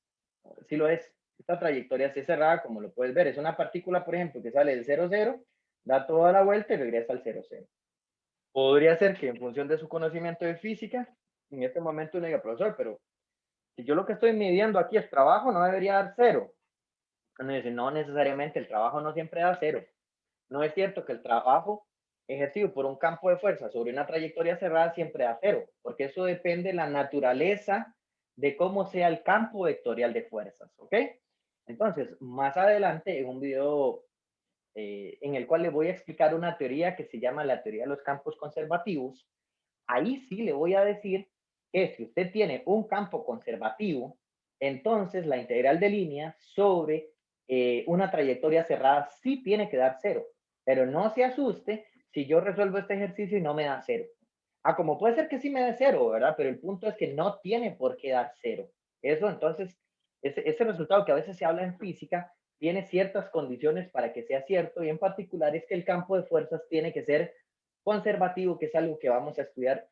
Sí lo es. Esta trayectoria sí es cerrada, como lo puedes ver. Es una partícula, por ejemplo, que sale del 00, da toda la vuelta y regresa al 00. Podría ser que en función de su conocimiento de física, en este momento uno diga, profesor, pero si yo lo que estoy midiendo aquí es trabajo, no debería dar 0. Uno dice, no necesariamente, el trabajo no siempre da 0. No es cierto que el trabajo ejercido por un campo de fuerza sobre una trayectoria cerrada siempre da 0, porque eso depende de la naturaleza de cómo sea el campo vectorial de fuerzas, ¿ok? Entonces, más adelante en un video en el cual le voy a explicar una teoría que se llama la teoría de los campos conservativos, ahí sí le voy a decir que si usted tiene un campo conservativo, entonces la integral de línea sobre una trayectoria cerrada sí tiene que dar 0. Pero no se asuste si yo resuelvo este ejercicio y no me da 0. Ah, como puede ser que sí me dé 0, ¿verdad? Pero el punto es que no tiene por qué dar 0. Eso entonces, ese resultado que a veces se habla en física, tiene ciertas condiciones para que sea cierto, y en particular es que el campo de fuerzas tiene que ser conservativo, que es algo que vamos a estudiar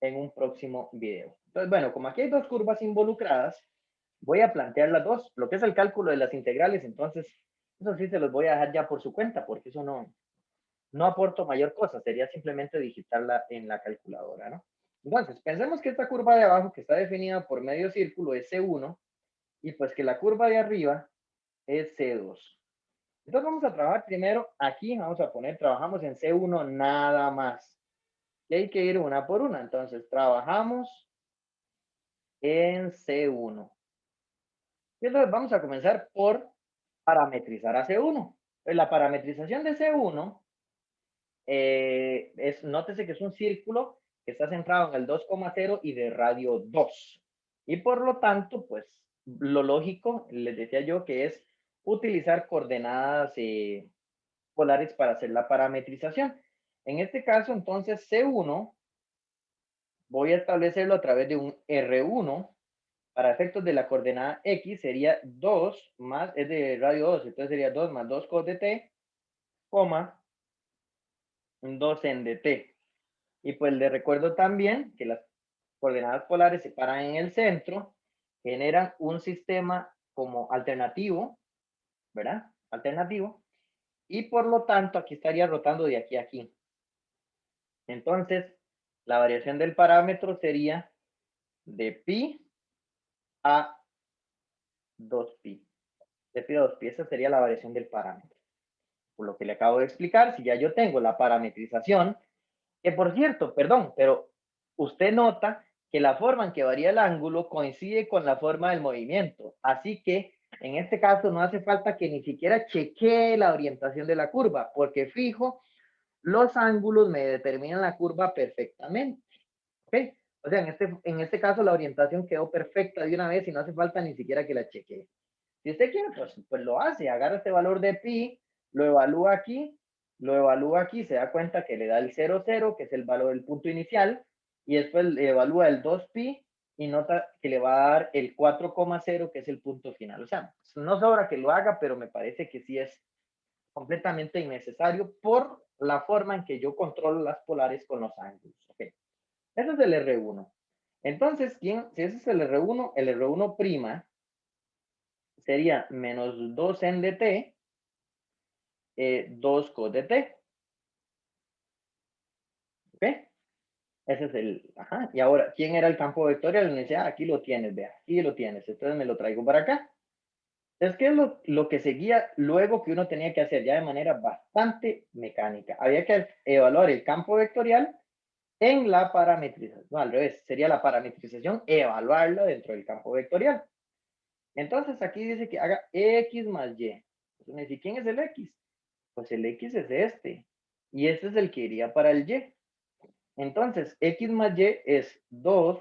en un próximo video. Entonces, bueno, como aquí hay dos curvas involucradas, voy a plantear las dos, lo que es el cálculo de las integrales. Entonces, eso sí se los voy a dejar ya por su cuenta, porque eso no aporto mayor cosa, sería simplemente digitarla en la calculadora, ¿no? Entonces, pensemos que esta curva de abajo, que está definida por medio círculo, es C1, y pues que la curva de arriba es C2. Entonces vamos a trabajar primero aquí, vamos a poner, trabajamos en C1 nada más. Y hay que ir una por una. Entonces trabajamos en C1. Y entonces vamos a comenzar por parametrizar a C1. Pues la parametrización de C1 nótese que es un círculo que está centrado en el 2,0 y de radio 2. Y por lo tanto, pues lo lógico, les decía yo, que es utilizar coordenadas polares para hacer la parametrización. En este caso, entonces, C1 voy a establecerlo a través de un R1. Para efectos de la coordenada X sería 2 más, es de radio 2, entonces sería 2 más 2 cos de t, coma, 2 en de t. Y pues le recuerdo también que las coordenadas polares se paran en el centro, generan un sistema como alternativo, ¿verdad? Alternativo. y por lo tanto aquí estaría rotando de aquí a aquí. Entonces, la variación del parámetro sería de pi a 2pi. De pi a 2pi, esa sería la variación del parámetro. Por lo que le acabo de explicar, si ya yo tengo la parametrización, que por cierto, perdón, pero usted nota que la forma en que varía el ángulo coincide con la forma del movimiento. Así que en este caso no hace falta que ni siquiera chequee la orientación de la curva, porque fijo, los ángulos me determinan la curva perfectamente. ¿Ok? O sea, en este caso la orientación quedó perfecta de una vez y no hace falta ni siquiera que la chequee. Si usted quiere, pues lo hace, agarra este valor de pi, lo evalúa aquí, se da cuenta que le da el 0,0, que es el valor del punto inicial, y después evalúa el 2pi y nota que le va a dar el 4,0, que es el punto final. O sea, no sobra que lo haga, pero me parece que sí es completamente innecesario por la forma en que yo controlo las polares con los ángulos. Okay. Ese es el R1. Entonces, si ese es el R1 prima sería menos 2 en dt, 2 cos de t. ¿Ok? Ese es el, ajá. Y ahora, ¿quién era el campo vectorial? Me decía, aquí lo tienes, vea, aquí lo tienes. Entonces me lo traigo para acá. Entonces, ¿qué es lo que seguía luego que uno tenía que hacer ya de manera bastante mecánica? Había que evaluar el campo vectorial en la parametrización. No, al revés, sería la parametrización, evaluarlo dentro del campo vectorial. Entonces, aquí dice que haga x más y. Entonces me dice, ¿quién es el x? Pues el x es este. Y este es el que iría para el y. Entonces, x más y es 2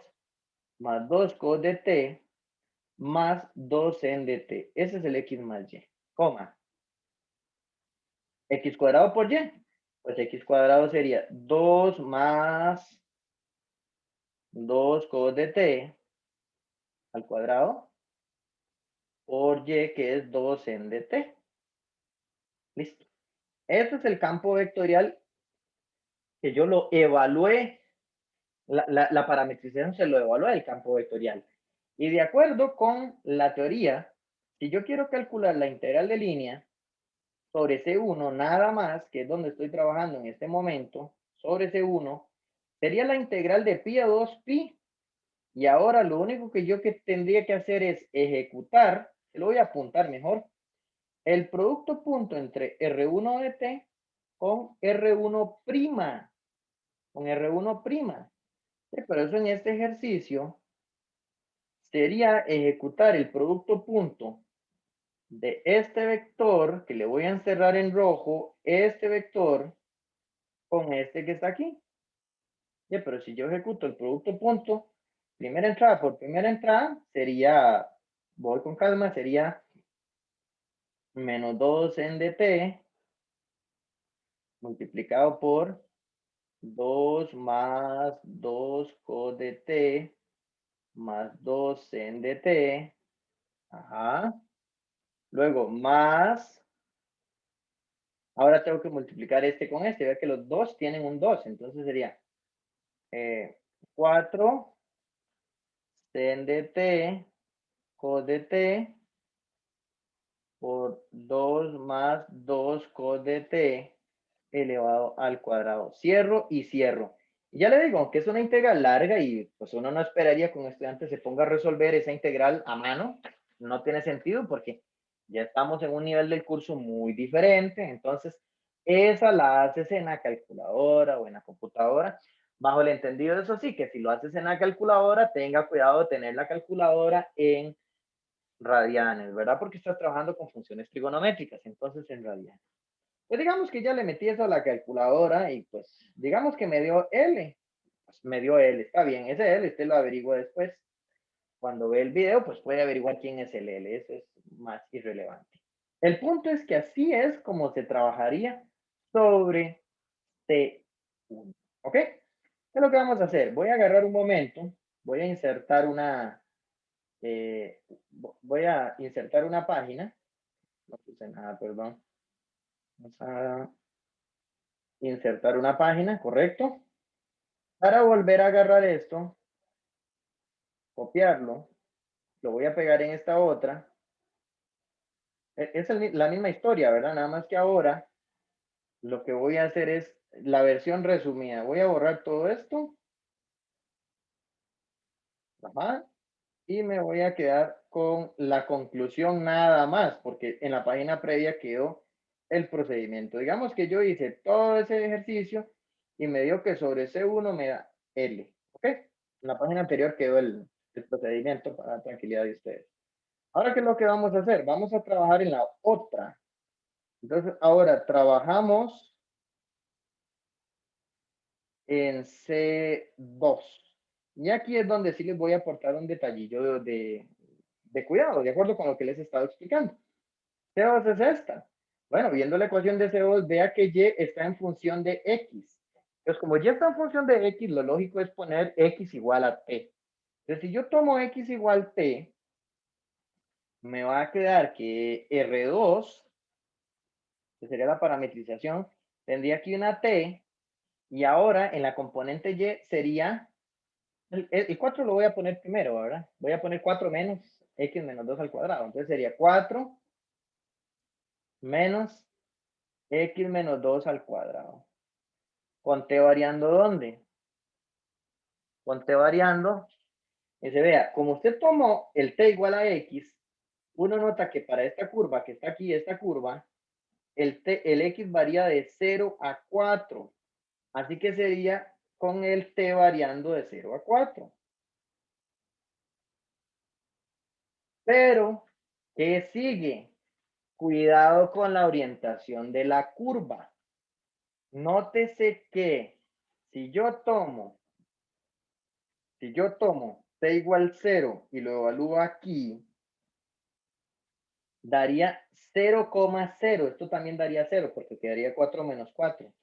más 2 cos de t más 2 en de t. Ese es el x más y. Coma. X cuadrado por y. Pues x cuadrado sería 2 más 2 cos de t al cuadrado por y, que es 2 en de t. Listo. Este es el campo vectorial que yo lo evalué. La parametrización se lo evalúa el campo vectorial. Y de acuerdo con la teoría, si yo quiero calcular la integral de línea sobre C1 nada más, que es donde estoy trabajando en este momento, sobre C1, sería la integral de pi a 2pi. Y ahora lo único que yo tendría que hacer es ejecutar, lo voy a apuntar mejor, el producto punto entre R1 de t con R1', con R1'. Sí, pero eso en este ejercicio sería ejecutar el producto punto de este vector, que le voy a encerrar en rojo, este vector con este que está aquí. Sí, pero si yo ejecuto el producto punto, primera entrada por primera entrada, sería, voy con calma, sería menos 2 en dt multiplicado por 2 más 2 cos de t más 2 en dt. Ajá. Luego, más, ahora tengo que multiplicar este con este. Ve que los dos tienen un 2, entonces sería 4 sen de t cos de t por 2 más 2 cos de t elevado al cuadrado. Cierro y cierro. Y ya le digo que es una integral larga y pues uno no esperaría que un estudiante se ponga a resolver esa integral a mano. No tiene sentido porque ya estamos en un nivel del curso muy diferente. Entonces, esa la haces en la calculadora o en la computadora. Bajo el entendido de eso sí, que si lo haces en la calculadora, tenga cuidado de tener la calculadora en radianes, ¿verdad? Porque estás trabajando con funciones trigonométricas, entonces en radianes. Pues digamos que ya le metí eso a la calculadora y pues digamos que me dio L. Pues me dio L, está bien, ese L usted lo averigua después. Cuando ve el video, pues puede averiguar quién es el L, eso es más irrelevante. El punto es que así es como se trabajaría sobre C1, ¿ok? ¿Qué es lo que vamos a hacer? Voy a agarrar un momento, voy a insertar una página, no puse nada, perdón. Vamos a insertar una página, ¿correcto? Para volver a agarrar esto, copiarlo, lo voy a pegar en esta otra. Es la misma historia, ¿verdad? Nada más que ahora lo que voy a hacer es la versión resumida. Voy a borrar todo esto. Ajá. Y me voy a quedar con la conclusión nada más, porque en la página previa quedó el procedimiento. Digamos que yo hice todo ese ejercicio y me dio que sobre C1 me da L. ¿Ok? En la página anterior quedó el procedimiento para la tranquilidad de ustedes. Ahora, ¿qué es lo que vamos a hacer? Vamos a trabajar en la otra. Entonces, ahora trabajamos en C2. Y aquí es donde sí les voy a aportar un detallillo de cuidado, de acuerdo con lo que les he estado explicando. C2 es esta. Bueno, viendo la ecuación de C2, vea que Y está en función de X. Entonces, como Y está en función de X, lo lógico es poner X igual a T. Entonces, si yo tomo X igual T, me va a quedar que R2, que sería la parametrización, tendría aquí una T, y ahora en la componente Y sería, el 4 lo voy a poner primero, ¿verdad? Voy a poner 4 menos X menos 2 al cuadrado. Entonces sería 4 menos X menos 2 al cuadrado. Con T variando, ¿dónde? Con T variando, y se vea, como usted tomó el T igual a X, uno nota que para esta curva que está aquí, esta curva, el X varía de 0 a 4. Así que sería con el T variando de 0 a 4. Pero, ¿qué sigue? Cuidado con la orientación de la curva. Nótese que si yo tomo T igual 0 y lo evalúo aquí, daría 0,0. Esto también daría 0 porque quedaría 4 menos 4.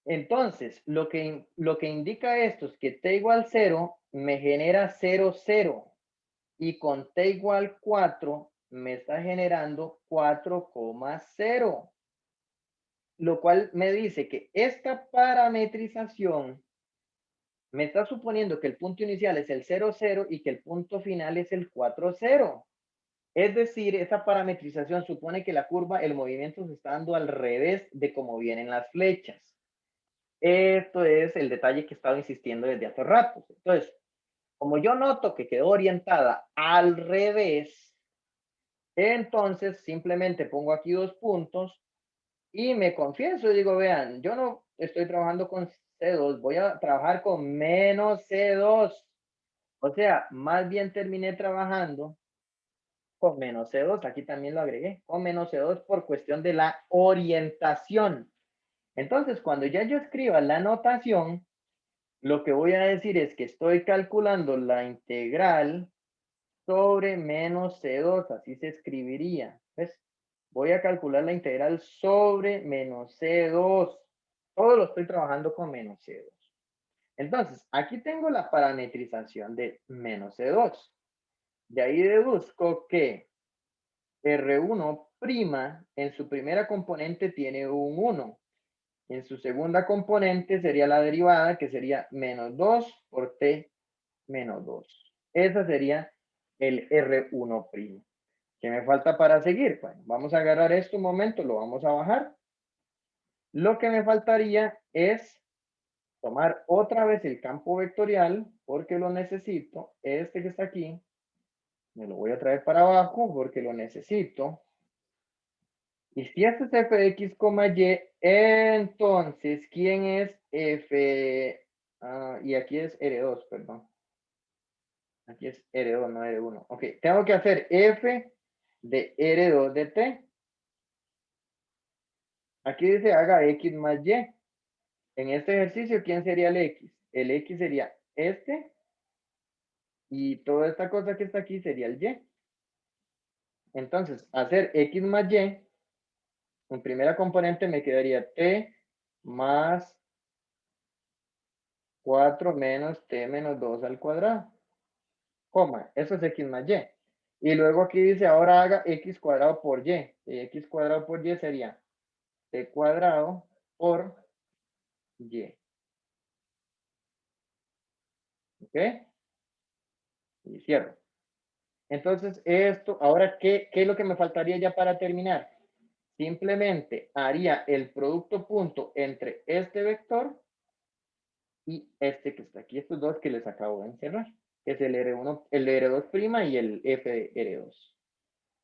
Entonces, lo que indica esto es que T igual 0 me genera 0, 0. Y con T igual 4 me está generando 4,0. Lo cual me dice que esta parametrización me está suponiendo que el punto inicial es el 0, 0 y que el punto final es el 4, 0. Es decir, esa parametrización supone que la curva, el movimiento se está dando al revés de cómo vienen las flechas. Esto es el detalle que estaba insistiendo desde hace rato. Entonces, como yo noto que quedó orientada al revés, entonces simplemente pongo aquí 2 puntos y me confieso y digo, vean, yo no estoy trabajando con C2, voy a trabajar con menos C2. O sea, más bien terminé trabajando con menos C2, aquí también lo agregué, con menos C2 por cuestión de la orientación. Entonces, cuando ya yo escriba la notación, lo que voy a decir es que estoy calculando la integral sobre menos C2, así se escribiría. ¿Ves? Voy a calcular la integral sobre menos C2. Todo lo estoy trabajando con menos C2. Entonces, aquí tengo la parametrización de menos C2. De ahí deduzco que R1' en su primera componente tiene un 1. En su segunda componente sería la derivada, que sería menos 2 por T menos 2. Esa sería el R1'. ¿Qué me falta para seguir? Bueno, vamos a agarrar esto un momento, lo vamos a bajar. Lo que me faltaría es tomar otra vez el campo vectorial, porque lo necesito. Este que está aquí, me lo voy a traer para abajo porque lo necesito. Y si este es f de x, y, entonces, ¿quién es f? Y aquí es R2, perdón. Aquí es R2, no R1. Ok, tengo que hacer f de R2 de t. Aquí dice haga x más y. En este ejercicio, ¿quién sería el x? El x sería este. Y toda esta cosa que está aquí sería el y. Entonces, hacer x más y, en primera componente me quedaría t más 4 menos t menos 2 al cuadrado. Coma, eso es x más y. Y luego aquí dice, ahora haga x cuadrado por y. Y x cuadrado por y sería t cuadrado por y. ¿Ok? Y cierro. Entonces, esto, ahora, ¿qué es lo que me faltaría ya para terminar? simplemente haría el producto punto entre este vector y este que está aquí, estos dos que les acabo de encerrar, que es el R1, el R2' y el F de R2.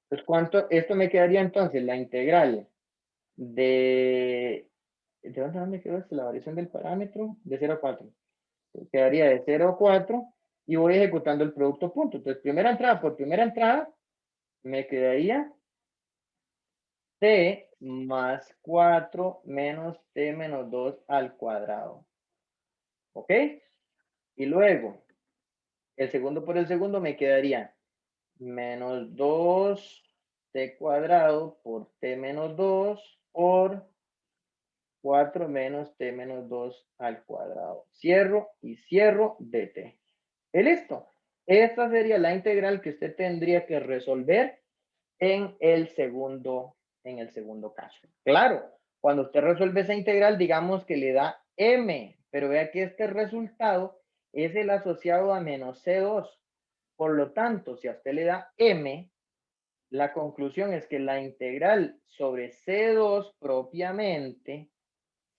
Entonces, ¿cuánto? Esto me quedaría entonces la integral ¿de dónde quedó esto? La variación del parámetro de 0 a 4. Quedaría de 0 a 4 y voy ejecutando el producto punto. Entonces, primera entrada por primera entrada, me quedaría t más 4 menos t menos 2 al cuadrado. ¿Ok? Y luego, el segundo por el segundo me quedaría menos 2t cuadrado por t menos 2 por 4 menos t menos 2 al cuadrado. Cierro y cierro dt. ¿Y listo? Esta sería la integral que usted tendría que resolver en el segundo caso. Claro, cuando usted resuelve esa integral, digamos que le da m, pero vea que este resultado es el asociado a menos C2. Por lo tanto, si a usted le da m, la conclusión es que la integral sobre C2 propiamente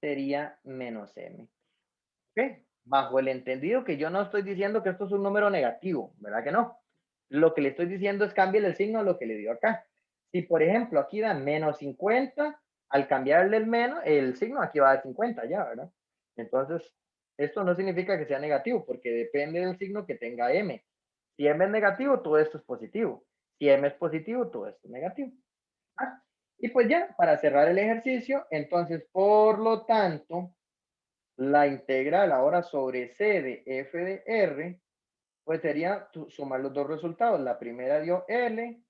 sería menos m. ¿Ok? Bajo el entendido que yo no estoy diciendo que esto es un número negativo, ¿verdad que no? Lo que le estoy diciendo es cambie el signo a lo que le dio acá. Si, por ejemplo, aquí da menos 50, al cambiarle el signo, aquí va a 50 ya, ¿verdad? Entonces, esto no significa que sea negativo, porque depende del signo que tenga m. Si m es negativo, todo esto es positivo. Si m es positivo, todo esto es negativo. ¿Ah? Y pues ya, para cerrar el ejercicio, entonces, por lo tanto, la integral ahora sobre c de f de r, pues sería sumar los dos resultados. La primera dio L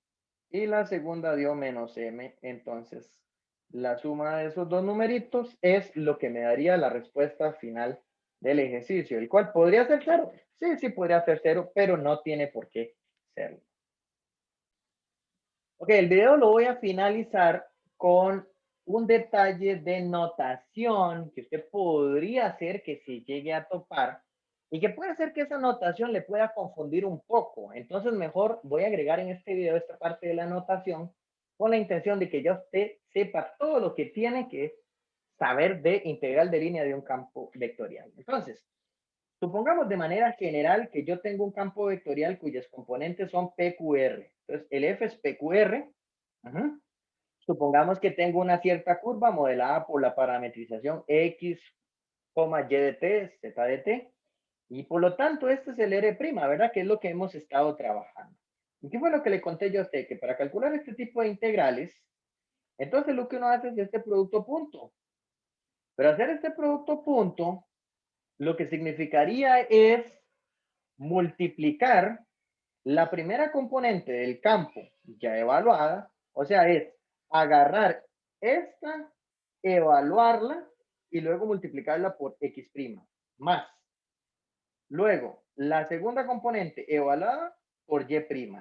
y la segunda dio menos M. Entonces, la suma de esos dos numeritos es lo que me daría la respuesta final del ejercicio, el cual podría ser cero. Sí, sí podría ser cero, pero no tiene por qué serlo. Ok, el video lo voy a finalizar con un detalle de notación que usted podría hacer que se llegue a topar y que puede hacer que esa notación le pueda confundir un poco. Entonces, mejor voy a agregar en este video esta parte de la notación con la intención de que ya usted sepa todo lo que tiene que saber de integral de línea de un campo vectorial. Entonces, supongamos de manera general que yo tengo un campo vectorial cuyos componentes son PQR. Entonces, el F es PQR. Uh-huh. Supongamos que tengo una cierta curva modelada por la parametrización X, Y de t, Z de t. Y por lo tanto, este es el R', ¿verdad? Que es lo que hemos estado trabajando. ¿Y qué fue lo que le conté yo a usted? Que para calcular este tipo de integrales, entonces lo que uno hace es este producto punto. Pero hacer este producto punto, lo que significaría es multiplicar la primera componente del campo ya evaluada, o sea, es agarrar esta, evaluarla y luego multiplicarla por X', más. Luego, la segunda componente evaluada por Y',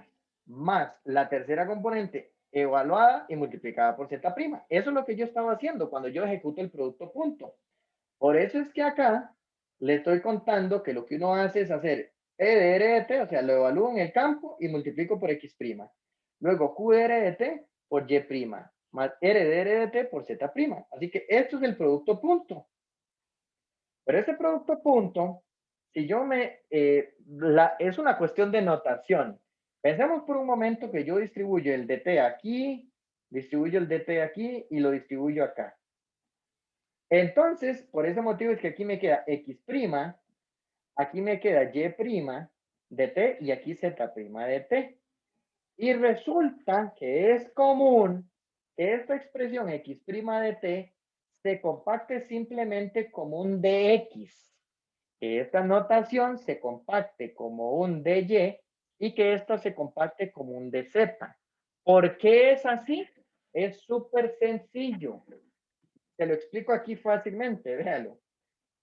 más la tercera componente evaluada y multiplicada por Z'. Eso es lo que yo estaba haciendo cuando yo ejecuto el producto punto. Por eso es que acá le estoy contando que lo que uno hace es hacer E de R de T, o sea, lo evalúo en el campo y multiplico por X'. Luego Q de R de T por Y', más R de R de T por Z'. Así que esto es el producto punto. Pero ese producto punto, si yo es una cuestión de notación. Pensemos por un momento que yo distribuyo el dt aquí, distribuyo el dt aquí y lo distribuyo acá. Entonces, por ese motivo es que aquí me queda X', aquí me queda Y' de t y aquí Z' de t. Y resulta que es común que esta expresión X' de t se compacte simplemente como un dx, que esta notación se compacte como un dy y que esta se compacte como un dz. ¿Por qué es así? Es súper sencillo. Se lo explico aquí fácilmente, véalo.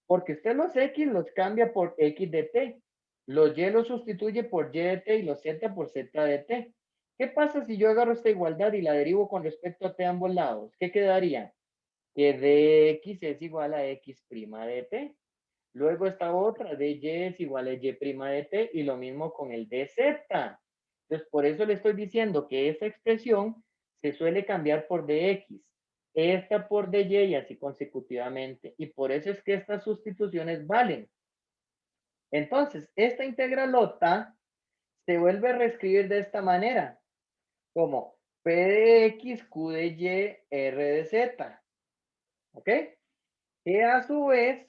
Porque usted los X los cambia por X de T, los Y los sustituye por Y de T y los Z por Z de T. ¿Qué pasa si yo agarro esta igualdad y la derivo con respecto a T a ambos lados? ¿Qué quedaría? Que dx es igual a X' de T. Luego esta otra, dy es igual a Y' de T y lo mismo con el dz. Entonces, por eso le estoy diciendo que esa expresión se suele cambiar por dx. esta por dy y así consecutivamente. Y por eso es que estas sustituciones valen. Entonces, esta integralota se vuelve a reescribir de esta manera, como p de x, q de y, r de z. ¿Ok? Que a su vez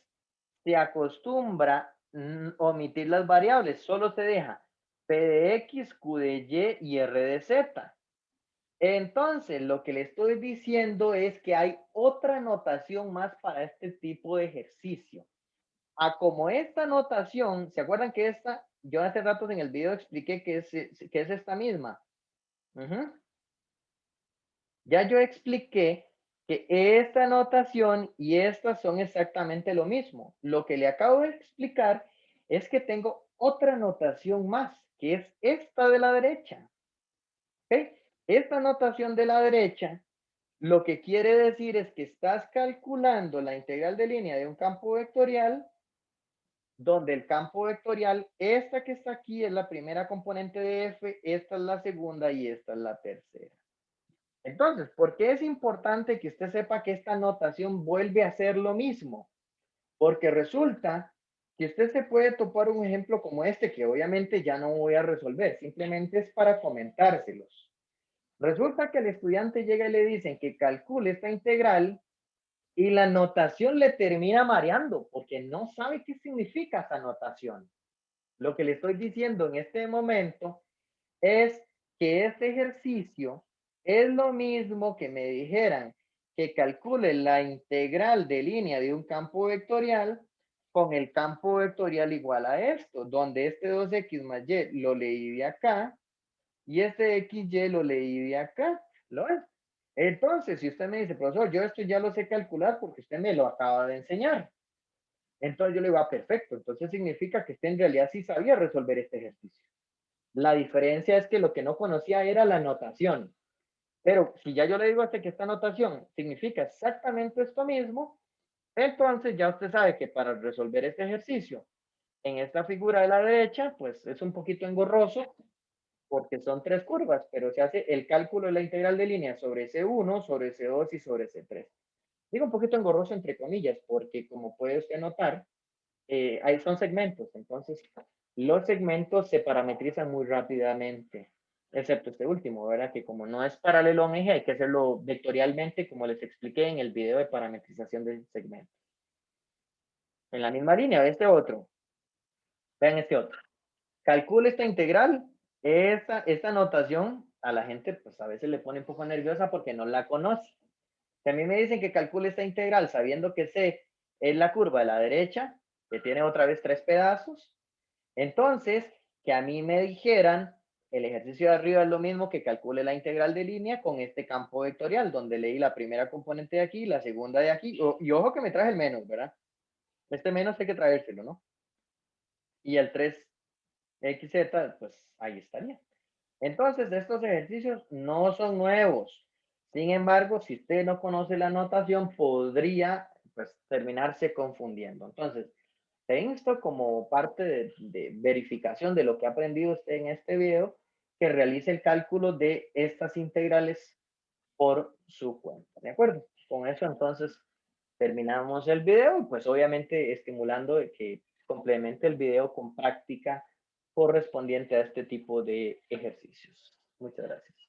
se acostumbra omitir las variables, solo se deja p de x, q de y r de z. Entonces, lo que le estoy diciendo es que hay otra notación más para este tipo de ejercicio. Como esta notación, ¿se acuerdan que esta, yo hace rato en el video expliqué que es esta misma? Ya yo expliqué que esta notación y estas son exactamente lo mismo. Lo que le acabo de explicar es que tengo otra notación más, que es esta de la derecha. ¿Ok? Esta notación de la derecha lo que quiere decir es que estás calculando la integral de línea de un campo vectorial, donde el campo vectorial, esta que está aquí es la primera componente de f, esta es la segunda y esta es la tercera. Entonces, ¿por qué es importante que usted sepa que esta notación vuelve a ser lo mismo? Porque resulta que usted se puede topar un ejemplo como este, que obviamente ya no voy a resolver, simplemente es para comentárselos. Resulta que el estudiante llega y le dicen que calcule esta integral y la notación le termina mareando porque no sabe qué significa esa notación. Lo que le estoy diciendo en este momento es que este ejercicio es lo mismo que me dijeran que calcule la integral de línea de un campo vectorial con el campo vectorial igual a esto, donde este 2x más y lo leí de acá y este xy lo leí de acá. ¿Lo ves? Entonces, si usted me dice, profesor, yo esto ya lo sé calcular porque usted me lo acaba de enseñar. Entonces yo le digo, perfecto. Entonces significa que usted en realidad sí sabía resolver este ejercicio. La diferencia es que lo que no conocía era la notación. Pero si ya yo le digo a usted que esta notación significa exactamente esto mismo, entonces ya usted sabe que para resolver este ejercicio en esta figura de la derecha, pues es un poquito engorroso porque son tres curvas, pero se hace el cálculo de la integral de línea sobre C1, sobre C2 y sobre C3. Digo un poquito engorroso entre comillas, porque como puede usted notar, ahí son segmentos, entonces los segmentos se parametrizan muy rápidamente, excepto este último, ¿verdad? Que como no es paralelo a un eje, hay que hacerlo vectorialmente, como les expliqué en el video de parametrización del segmento. En la misma línea, este otro. Vean este otro. Calcule esta integral. Esta notación a la gente, pues a veces le pone un poco nerviosa porque no la conoce. Si a mí me dicen que calcule esta integral sabiendo que C es la curva de la derecha, que tiene otra vez tres pedazos, entonces, que a mí me dijeran, el ejercicio de arriba es lo mismo que calcule la integral de línea con este campo vectorial, donde leí la primera componente de aquí, la segunda de aquí, y ojo que me traje el menos, ¿verdad? Este menos hay que traérselo, ¿no? Y el 3xz, pues ahí estaría. Entonces, estos ejercicios no son nuevos. Sin embargo, si usted no conoce la notación, podría pues, terminarse confundiendo. Entonces, ten esto como parte de verificación de lo que ha aprendido usted en este video, que realice el cálculo de estas integrales por su cuenta. ¿De acuerdo? Con eso entonces terminamos el video y pues obviamente estimulando de que complemente el video con práctica correspondiente a este tipo de ejercicios. Muchas gracias.